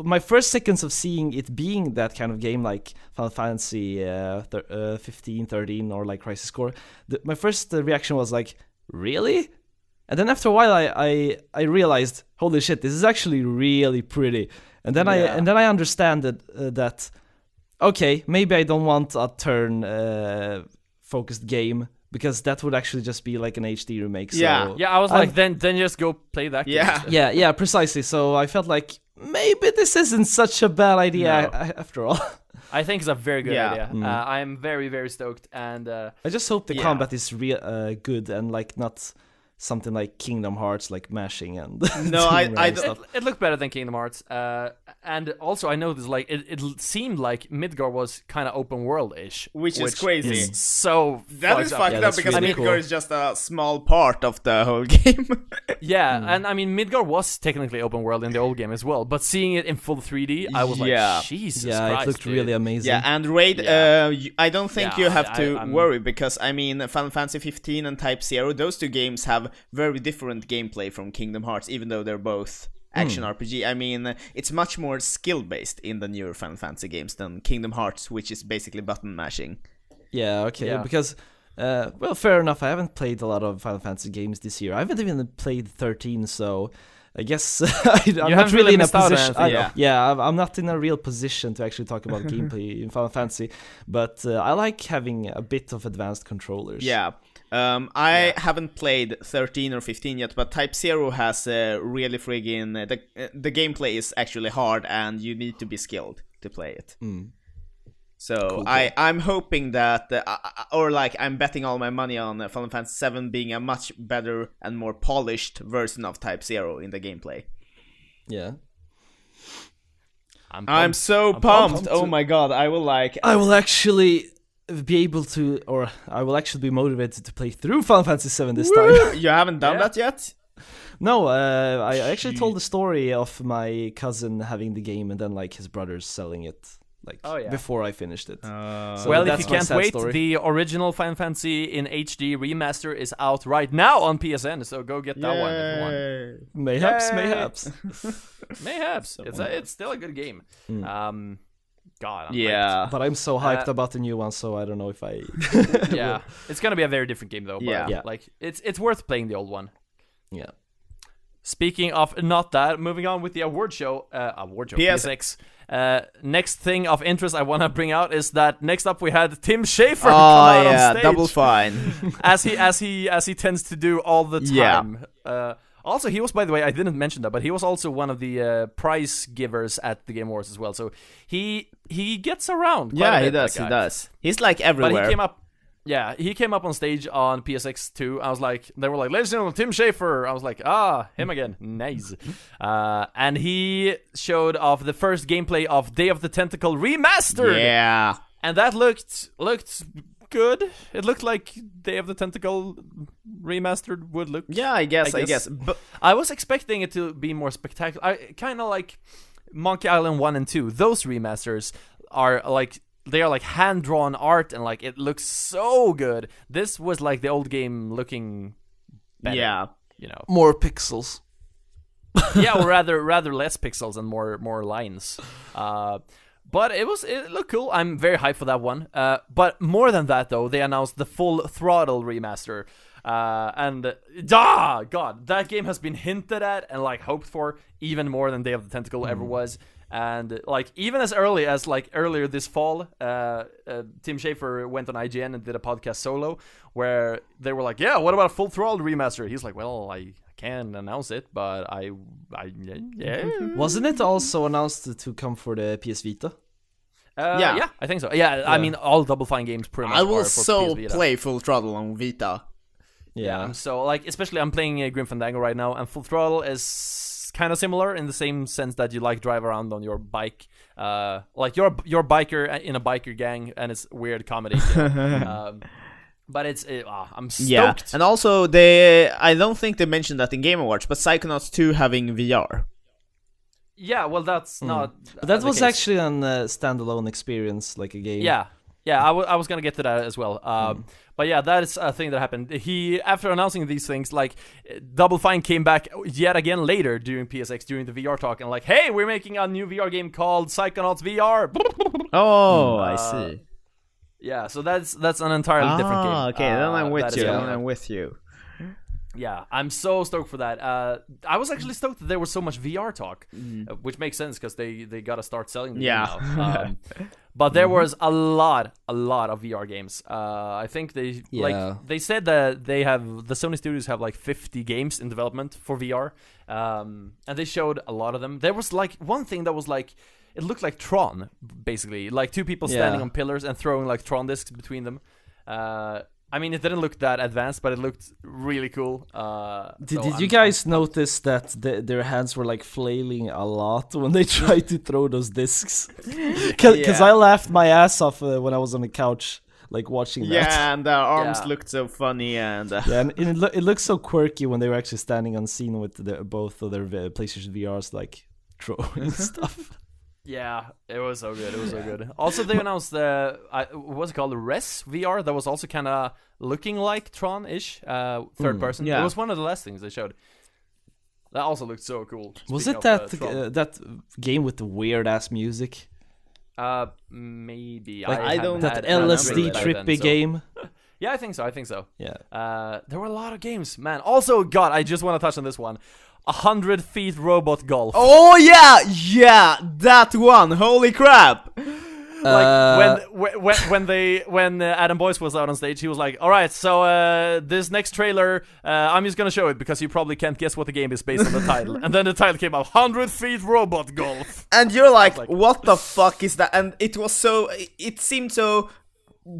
my first seconds of seeing it being that kind of game, like Final Fantasy 15, 13, or like Crisis Core, my first reaction was like, really? And then after a while, I realized, holy shit, this is actually really pretty. And then I understand that okay, maybe I don't want a turn focused game, because that would actually just be like an HD remake. So I was like, then just go play that game. Yeah, precisely. So I felt like maybe this isn't such a bad idea after all. I think it's a very good idea. I'm very, very stoked, and I just hope the combat is good and like not something like Kingdom Hearts, like mashing and no, it looked better than Kingdom Hearts. And also I noticed like it seemed like Midgar was kind of open world-ish, which is crazy. Is so that is fucked up because really Midgar is just a small part of the whole game. And I mean Midgar was technically open world in the old game as well, but seeing it in full 3D, I was like, Jesus Christ, it looked really amazing. Yeah, and Raid, I don't think you have to worry, because I mean Final Fantasy 15 and Type 0, those two games have very different gameplay from Kingdom Hearts, even though they're both action RPG. I mean, it's much more skill-based in the newer Final Fantasy games than Kingdom Hearts, which is basically button mashing. Yeah, okay, because, fair enough, I haven't played a lot of Final Fantasy games this year. I haven't even played 13, so I guess I'm not really in a position. I'm not in a real position to actually talk about gameplay in Final Fantasy, but I like having a bit of advanced controllers. Yeah. I haven't played 13 or 15 yet, but Type 0 has really friggin' the gameplay is actually hard, and you need to be skilled to play it. So cool. I'm hoping that, I'm betting all my money on Final Fantasy 7 being a much better and more polished version of Type 0 in the gameplay. Yeah. I'm so pumped. Oh my god, I will actually be able to, or I will actually be motivated to play through Final Fantasy 7 this time. You haven't done that yet? No, I actually told the story of my cousin having the game and then like his brothers selling it, like before I finished it. So if you can't wait, the original Final Fantasy in HD remaster is out right now on PSN, so go get that one if you want. Mayhaps. It's still a good game. God, I'm hyped. But I'm so hyped about the new one, so I don't know if I. It's gonna be a very different game though. But like it's worth playing the old one. Yeah. Speaking of not that, moving on with the award show, PSX. Next thing of interest I want to bring out is that next up we had Tim Schafer come out on stage. Double fine. as he tends to do all the time. Also, he was, by the way, I didn't mention that, but he was also one of the prize givers at the Game Awards as well. So he gets around. He does. He's like everywhere. But he came up on stage on PSX 2. I was like, they were like, ladies and gentlemen, Tim Schafer. I was like, him again. Nice. And he showed off the first gameplay of Day of the Tentacle Remastered. Yeah. And that looked good. It looked like Day of the Tentacle Remastered would look. Yeah, I guess. But I was expecting it to be more spectacular. I kind of like Monkey Island 1 and 2. Those remasters are like they are like hand-drawn art, and like it looks so good. This was like the old game looking better, Yeah. you know. More pixels. Yeah, or rather less pixels and more lines. But it looked cool. I'm very hyped for that one. But more than that, though, they announced the Full Throttle remaster. God, that game has been hinted at and like hoped for even more than Day of the Tentacle ever was. And like even as early as like earlier this fall, Tim Schafer went on IGN and did a podcast solo where they were like, "Yeah, what about a Full Throttle remaster?" He's like, "Well, I can announce it, but yeah." Wasn't it also announced to come for the PS Vita? Yeah, I think so. Yeah, I mean, all Double Fine games pretty much I will are for so PS Vita. play Full Throttle on Vita. Yeah. So like, especially I'm playing Grim Fandango right now, and Full Throttle is kind of similar in the same sense that you like drive around on your bike, like you're biker in a biker gang, and it's weird comedy. You know? But I'm stoked. Yeah, and also I don't think they mentioned that in Game Awards, but Psychonauts 2 having VR. Yeah, well, that's not. But that the was case. actually a standalone experience, like a game. Yeah, I was gonna get to that as well. But yeah, that is a thing that happened. He, after announcing these things, like Double Fine came back yet again later during PSX during the VR talk and like, hey, we're making a new VR game called Psychonauts VR. Oh, I see. Yeah, so that's an entirely different game. Okay, then I'm with that you. is Then coming I'm out. with you. Yeah, I'm so stoked for that. I was actually stoked that there was so much VR talk, which makes sense because they gotta start selling the game now. But there was a lot of VR games. I think they they said that the Sony studios have like 50 games in development for VR, and they showed a lot of them. There was like one thing that was like, it looked like Tron, basically, like two people standing on pillars and throwing like Tron discs between them. I mean, it didn't look that advanced, but it looked really cool. Did you guys notice that their hands were like flailing a lot when they tried to throw those discs? Because I laughed my ass off when I was on the couch, like watching that. Yeah, and their arms looked so funny, and and it looks so quirky when they were actually standing on scene with both of their PlayStation VRs, like throwing stuff. Yeah, it was so good. It was so good. Also, they announced what's it called, the Res VR. That was also kind of looking like Tron-ish, third person. Yeah. It was one of the last things they showed. That also looked so cool. Was it that game with the weird ass music? Maybe. Like, I don't- that had LSD back trippy then, so- game. Yeah, I think so. Yeah. There were a lot of games, man. Also, God, I just want to touch on this one. 100 feet robot golf. oh yeah, that one. Holy crap! Like when Adam Boyce was out on stage, he was like, "All right, so this next trailer, I'm just gonna show it because you probably can't guess what the game is based on the title." And then the title came out, 100 feet robot golf. And you're like, what the fuck is that? And it seemed so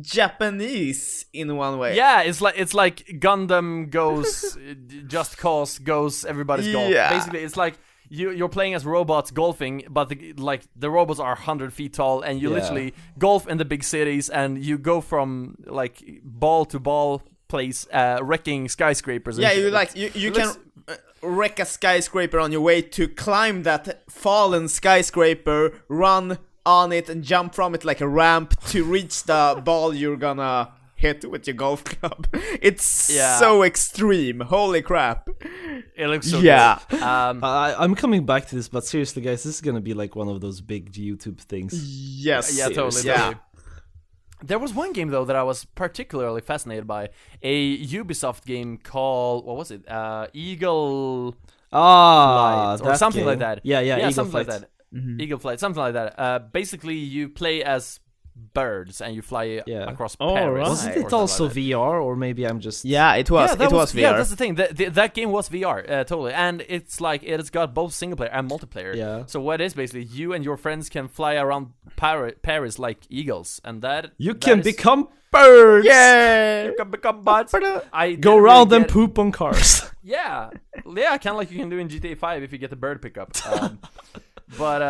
Japanese in one way. Yeah, it's like Gundam goes, Just Cause goes, everybody's golf. Yeah. Basically, it's like you're playing as robots golfing, but the robots are 100 feet tall, and you literally golf in the big cities, and you go from like ball to ball place, wrecking skyscrapers. Yeah, and you can wreck a skyscraper on your way to climb that fallen skyscraper, run on it and jump from it like a ramp to reach the ball you're gonna hit with your golf club. It's so extreme. Holy crap. It looks so Yeah. good. I'm coming back to this, but seriously, guys, this is gonna be like one of those big YouTube things. Yes. Yeah, totally. Yeah. There was one game though that I was particularly fascinated by, a Ubisoft game called, what was it? Eagle Flight, or something game. like that. Yeah, Eagle something Flight. like that. Eagle Flight, something like that. Basically, you play as birds and you fly across Paris. right. Wasn't or it something also like that. VR, or maybe I'm just... Yeah, it was. Yeah, It was VR. Yeah, that's the thing. That game was VR, totally, and it's like it's got both single player and multiplayer. Yeah. So what is basically you and your friends can fly around Paris like eagles, and You can become birds! Yeah. You can become birds. I Go didn't around really and poop on cars. Yeah, kind of like you can do in GTA 5 if you get the bird pickup. But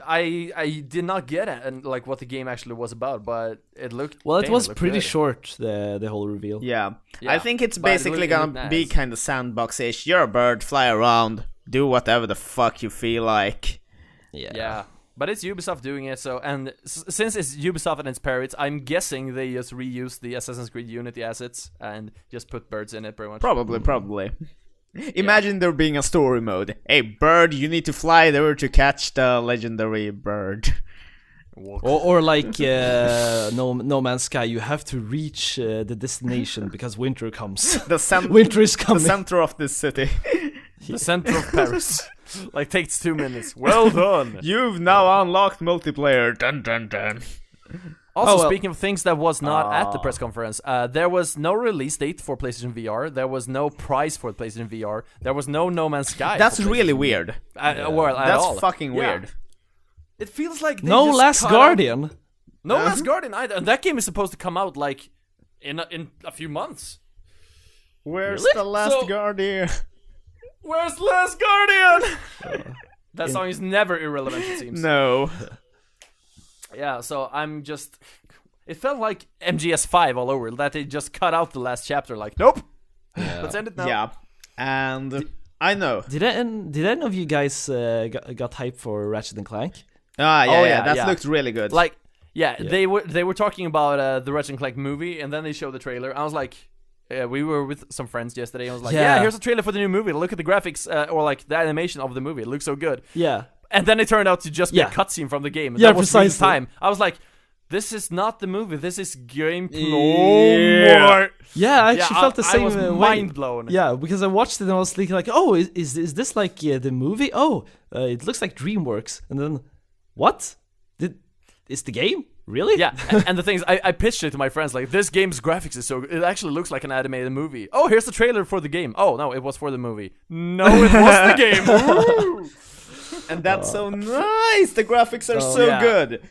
I did not get it, and like what the game actually was about, but it looked. Well, it damn, was looked pretty good. short, the whole reveal. Yeah. Yeah, I think it's but it basically looked gonna be nice. kind of sandbox-ish. You're a bird, fly around, do whatever the fuck you feel like. Yeah. But it's Ubisoft doing it, so and since it's Ubisoft and its parents, I'm guessing they just reuse the Assassin's Creed Unity assets and just put birds in it, pretty much. Probably. Imagine there being a story mode. Hey, bird, you need to fly there to catch the legendary bird. Or like No Man's Sky, you have to reach the destination because winter comes. Winter is coming. The center of this city. The center of Paris. Like, takes 2 minutes. Well done. You've now unlocked multiplayer. Dun dun dun. Also, speaking of things that was not at the press conference, there was no release date for PlayStation VR. There was no price for PlayStation VR. There was no Man's Sky. That's really weird. That's fucking weird. It feels like they no just Last Guardian. No Last Guardian either. And that game is supposed to come out like in a few months. Where's the Last Guardian? Where's Last Guardian? That song is never irrelevant, it seems. No. Yeah, so I'm just... It felt like MGS5 all over, that they just cut out the last chapter, like, nope! Let's end it now. Yeah, and I know. Did any of you guys got hyped for Ratchet and Clank? That looked really good. Like, they were talking about the Ratchet and Clank movie, and then they showed the trailer. I was like... we were with some friends yesterday, and I was like, yeah, here's a trailer for the new movie. Look at the graphics, or like the animation of the movie. It looks so good. Yeah. And then it turned out to just be a cutscene from the game. Yeah, that was precisely. time. I was like, this is not the movie. This is gameplay. Yeah, I actually felt the same I was mind blown. Yeah, because I watched it and I was thinking like, oh, is this like the movie? Oh, it looks like DreamWorks. And then, what? Is the game? Really? Yeah, and the thing is, I pitched it to my friends, like, this game's graphics is so good. It actually looks like an animated movie. Oh, here's the trailer for the game. Oh, no, it was for the movie. No, it was the game. Woo! And that's so nice. The graphics are so good.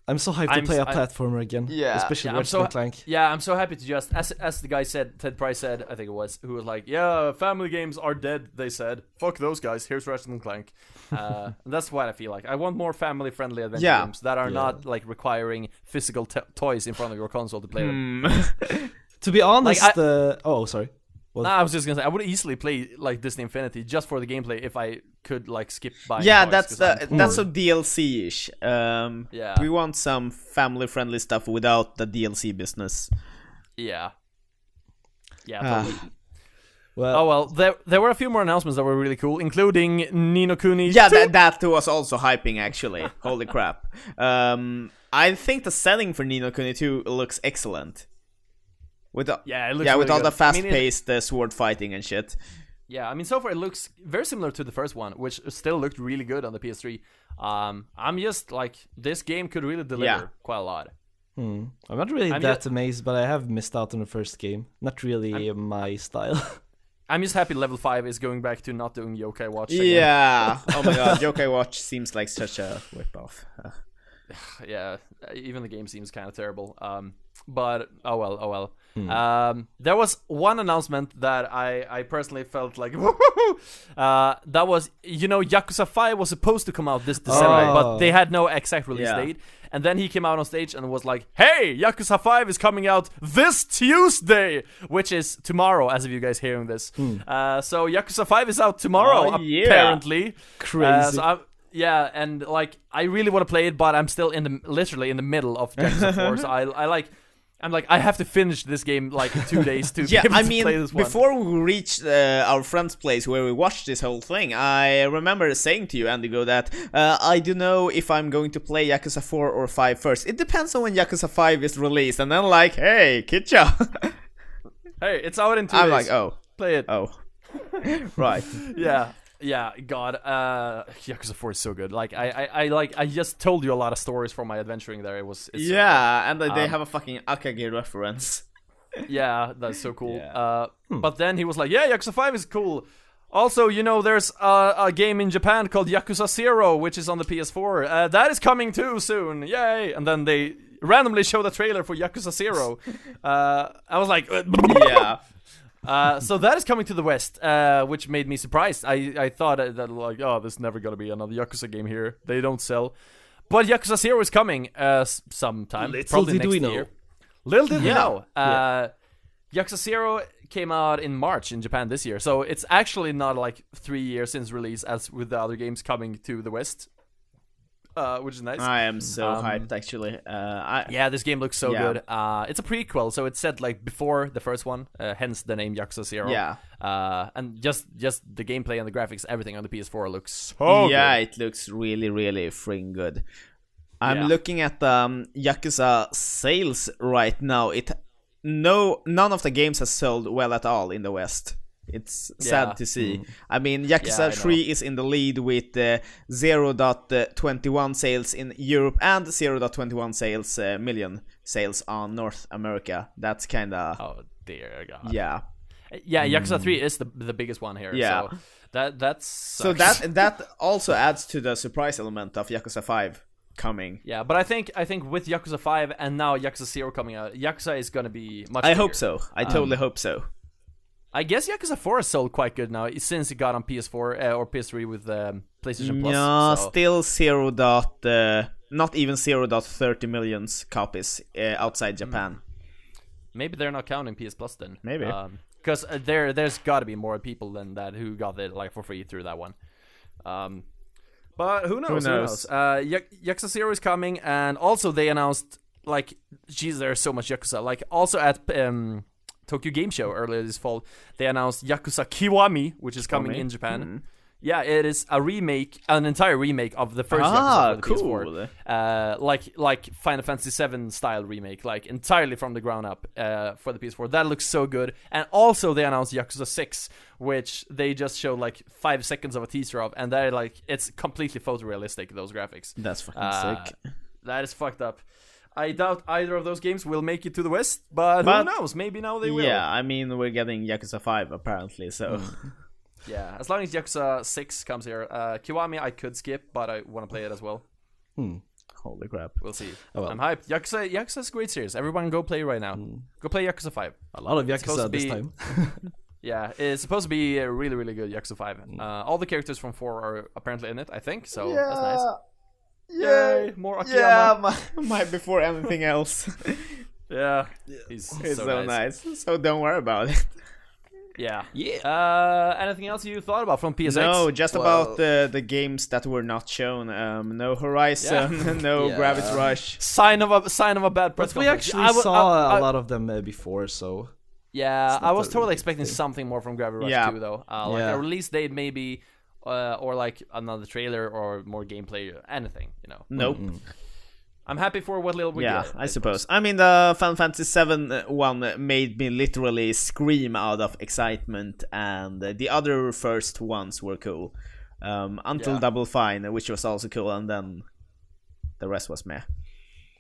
I'm so hyped to play a platformer again. Yeah. Especially Ratchet and Clank. Yeah, I'm so happy to just, as the guy said, Ted Price said, I think it was, who was like, yeah, family games are dead, they said. Fuck those guys, here's Ratchet and Clank. And that's what I feel like. I want more family-friendly adventure games that are not, like, requiring physical toys in front of your console to play them. To be honest, sorry. I was just gonna say, I would easily play, like, Disney Infinity just for the gameplay if I could, like, skip buying toys, that's so DLC-ish. We want some family-friendly stuff without the DLC business. Yeah. Yeah, totally. Well, there were a few more announcements that were really cool, including Ni no Kuni 2. Yeah, that was also hyping, actually. Holy crap. I think the selling for Ni no Kuni 2 looks excellent. With it looks really with all the fast-paced sword fighting and shit. Yeah, I mean, so far it looks very similar to the first one, which still looked really good on the PS3. I'm just like, this game could really deliver quite a lot. I'm not really that amazed, but I have missed out on the first game. Not really my style. I'm just happy Level 5 is going back to not doing Yokai Watch again. Yeah. Oh my god, Yokai Watch seems like such a rip-off. Yeah, even the game seems kind of terrible. But oh well. There was one announcement that I personally felt like that was, Yakuza 5 was supposed to come out this December, but they had no exact release date. And then he came out on stage and was like, hey, Yakuza 5 is coming out this Tuesday, which is tomorrow, as of you guys hearing this. So Yakuza 5 is out tomorrow, apparently. Crazy. Yeah, and like, I really want to play it, but I'm still literally in the middle of Yakuza 4, so I'm like, I have to finish this game like in 2 days to be able to play this one. Before we reached our friend's place where we watched this whole thing, I remember saying to you, Andigo, that I don't know if I'm going to play Yakuza 4 or 5 first. It depends on when Yakuza 5 is released. And then like, hey, Kitcha. Hey, it's out in 2 days. I'm like, oh. Play it. Oh. Right. Yeah, God, Yakuza 4 is so good. Like, I just told you a lot of stories from my adventuring there. It's and they have a fucking Akagi reference. Yeah, that's so cool. Yeah. But then he was like, yeah, Yakuza 5 is cool. Also, there's a game in Japan called Yakuza 0, which is on the PS4. That is coming too soon. Yay! And then they randomly showed a trailer for Yakuza 0. I was like, yeah. So that is coming to the West, which made me surprised. I thought that like, there's never gonna be another Yakuza game here. They don't sell. But Yakuza 0 is coming sometime. Probably next year. Little did we know. Yakuza 0 came out in March in Japan this year. So it's actually not like 3 years since release as with the other games coming to the West. which is nice. I am so hyped, actually. Yeah, this game looks so Yeah. good. It's a prequel, so it's set like before the first one, hence the name Yakuza 0. Yeah. And just the gameplay and the graphics, everything on the PS4 looks so Yeah, good. it looks really, really freaking good. I'm Yeah. looking at Yakuza sales right now. None of the games has sold well at all in the West. It's sad Yeah. to see. I mean, Yakuza Yeah, I 3 is in the lead with 0.21 sales in Europe and 0.21 million sales on North America. That's kind of Oh dear God. yeah. Yeah, Yakuza 3 is the biggest one here. Yeah. So that's So that also adds to the surprise element of Yakuza 5 coming. yeah, but I think with Yakuza 5 and now Yakuza 0 coming out, Yakuza is gonna be much I bigger. hope so. I totally hope so. I guess Yakuza 4 has sold quite good now since it got on PS4 or PS3 with PlayStation Plus. Yeah, so. still not even 0.30 millions copies outside Japan. Maybe they're not counting PS Plus then. Maybe. Because there's got to be more people than that who got it like for free through that one. But who knows? Who knows? Yakuza 0 is coming, and also they announced like, geez, there's so much Yakuza. Like also at Tokyo Game Show earlier this fall, they announced Yakuza Kiwami, which is coming in Japan. Mm-hmm. Yeah, it is an entire remake of the first Yakuza for the PS4. Like Final Fantasy 7 style remake, like entirely from the ground up for the PS4. That looks so good. And also they announced Yakuza 6, which they just showed like 5 seconds of a teaser of, and they're like, it's completely photorealistic, those graphics. That's fucking sick. That is fucked up. I doubt either of those games will make it to the West, but who knows? Maybe now they will. Yeah, I mean, we're getting Yakuza 5 apparently, so... Yeah, as long as Yakuza 6 comes here. Kiwami I could skip, but I want to play it as well. Holy crap. We'll see. Oh, well. I'm hyped. Yakuza's a great series. Everyone go play right now. Go play Yakuza 5. A lot of Yakuza this time. Yeah, it's supposed to be a really, really good Yakuza 5. All the characters from 4 are apparently in it, I think, so that's nice. Yay! More Akiyama. Yeah, might before anything else. Yeah, he's so nice. So don't worry about it. Yeah. Anything else you thought about from PSX? No, just about the games that were not shown. No Horizon, no Gravity Rush. Sign of a bad press But we conference. actually saw a lot of them before, so... Yeah, It's I not was a totally big expecting thing. something more from Gravity Rush 2, though. Like a release date maybe, or like another trailer or more gameplay, anything, you know. Nope. I'm happy for what little we Yeah, get. I suppose. I mean, the Final Fantasy 7 one made me literally scream out of excitement, and the other first ones were cool. Until Double Fine, which was also cool, and then the rest was meh.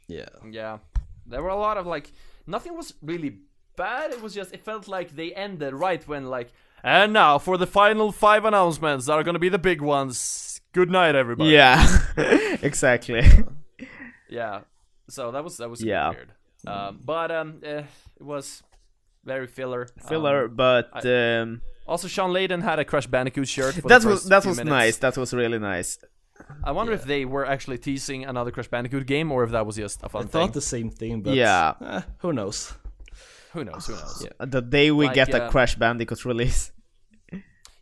Yeah. There were a lot of like, nothing was really bad. It was just, it felt like they ended right when like, and now for the final 5 announcements that are gonna be the big ones. Good night, everybody. Yeah, exactly. Yeah. So that was Yeah. weird. But it was very filler. But Also, Sean Layden had a Crash Bandicoot shirt. For that the was first few minutes. nice. That was really nice. I wonder if they were actually teasing another Crash Bandicoot game, or if that was just a fun I thing. thought the same thing, but who knows? Who knows? Yeah. The day we Like, get a Crash Bandicoot release.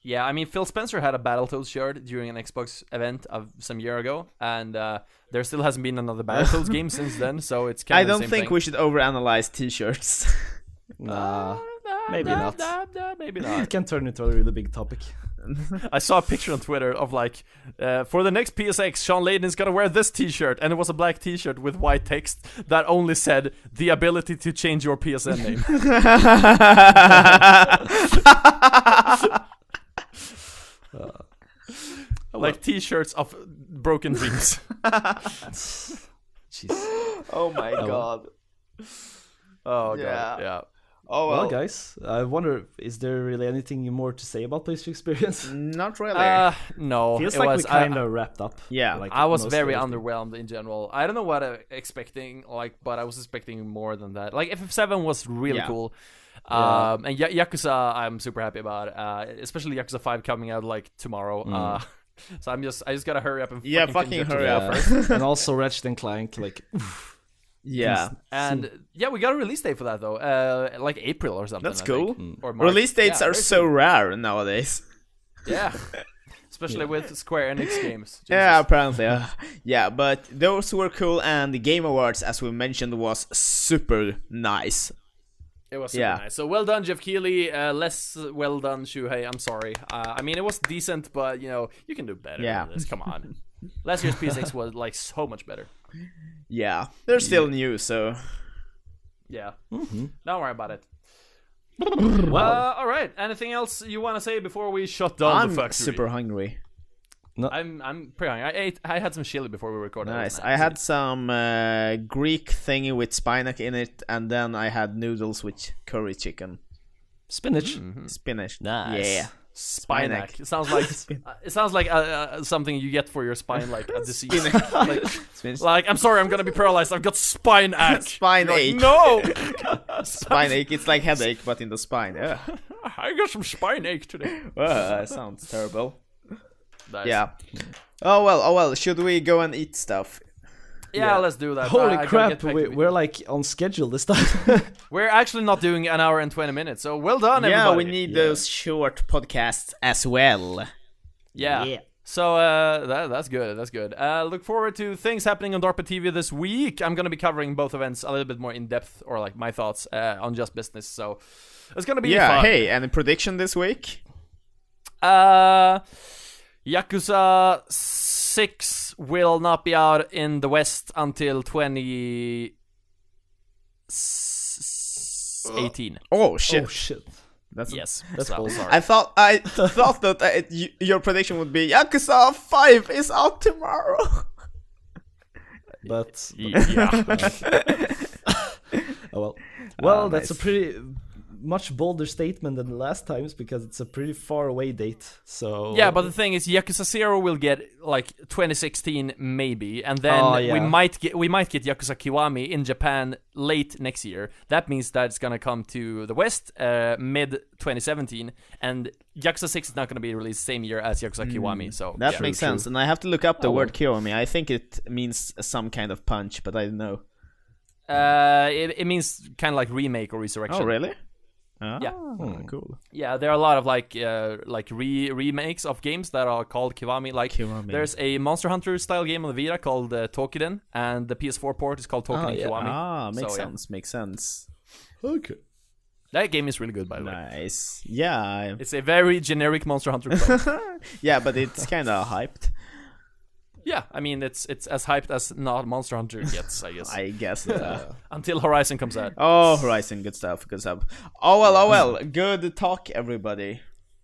Yeah, I mean, Phil Spencer had a Battletoads shirt during an Xbox event of some year ago, and there still hasn't been another Battletoads game since then, so it's kind I of the don't same think thing. we should overanalyze T-shirts. Nah, maybe not. Maybe It not. can turn into a really big topic. I saw a picture on Twitter of like, for the next PSX, Sean Layden is gonna wear this T-shirt, and it was a black T-shirt with white text that only said the ability to change your PSN name. Like T-shirts of broken dreams. Jeez. Oh my god. Oh Yeah. god, yeah. Oh Well, guys, I wonder, is there really anything more to say about PlayStation Experience? Not really. No, Feels it like was. we kind of wrapped up. Yeah. like I was most very everything. underwhelmed in general. I don't know what I'm expecting, but I was expecting more than that. Like FF7 was really Yeah. cool. Yeah. And Yakuza, I'm super happy about, especially Yakuza 5 coming out like tomorrow. So I just gotta hurry up and fucking finish hurry Yakuza up. first. And also Ratchet and Clank, like, Yeah. And yeah, we got a release date for that though, like April or something. That's I cool. think. Or March. Release dates Yeah, are very so cool. rare nowadays. Yeah. especially with Square Enix games. Yeah, Jesus. apparently. Yeah, but those were cool, and the Game Awards, as we mentioned, was super nice. It was super nice. So well done, Jeff Keighley. Less well done, Shuhei. I'm sorry. I mean, it was decent, but you know, you can do better than this. Come on. Last year's PSX was like so much better. Yeah, they're still new, so Yeah. Mm-hmm. Don't worry about it. All right. Anything else you want to say before we shut down I'm the factory? super hungry. I'm pretty hungry. I had some chili before we recorded. Nice. I had some Greek thingy with spinach in it, and then I had noodles with curry chicken. Spinach. Spinach. Nice. Yeah. Spinac. It sounds like something you get for your spine, like a disease. like I'm sorry, I'm gonna be paralyzed. I've got spine ache. Spine ache. No. Spine ache. It's like headache, but in the spine. Yeah. I got some spine ache today. That sounds terrible. Nice. Yeah. Oh well. Should we go and eat stuff? Yeah, let's do that. Holy I gotta crap, get back to we're like on schedule this time. We're actually not doing an hour and 20 minutes, so well done, everybody. Yeah, we need those short podcasts as well. Yeah. So that's good. That's good. Look forward to things happening on DarkBad TV this week. I'm gonna be covering both events a little bit more in depth, or like my thoughts on Just Business. So it's gonna be fun. Hey, any prediction this week? Yakuza 6 will not be out in the West until 2018. Oh shit! Oh shit. That's That's bull. sorry. I thought that your prediction would be Yakuza 5 is out tomorrow. But Yeah. oh well. That's Nice. a pretty much bolder statement than the last times because it's a pretty far away date. So Yeah, but the thing is, Yakuza 0 will get like 2016 maybe, and then we might get Yakuza Kiwami in Japan late next year. That means that it's gonna come to the West mid 2017, and Yakuza 6 is not gonna be released same year as Yakuza Kiwami. So That makes sense, and I have to look up the Oh, word Kiyomi. I think it means some kind of punch, but I don't know. It means kind of like remake or resurrection. Oh, really? Yeah. Cool. Yeah, there are a lot of like remakes of games that are called Kiwami. Like Kiwami. there's a Monster Hunter style game on the Vita called Tokiden, and the PS4 port is called Tokiden Kiwami. Makes So, sense. Makes sense. okay. That game is really good, by the way. Nice. Yeah. It's a very generic Monster Hunter clone. Yeah, but it's kind of hyped. Yeah, I mean it's as hyped as not Monster Hunter gets, I guess. I guess. Until Horizon comes out. Oh, Horizon, good stuff. Good stuff. Oh well. Good talk, everybody.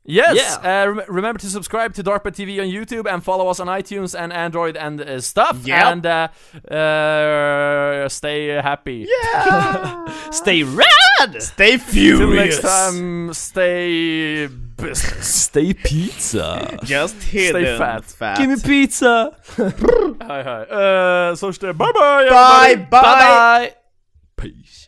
Yes. Remember to subscribe to DarkBad TV on YouTube and follow us on iTunes and Android and stuff. Yep. And stay happy. Yeah. Stay rad! Stay Till furious. next time, stay business. Stay pizza. Just hidden. Stay fat. Give me pizza. Hi. Så bye bye. Bye. Bye. Peace.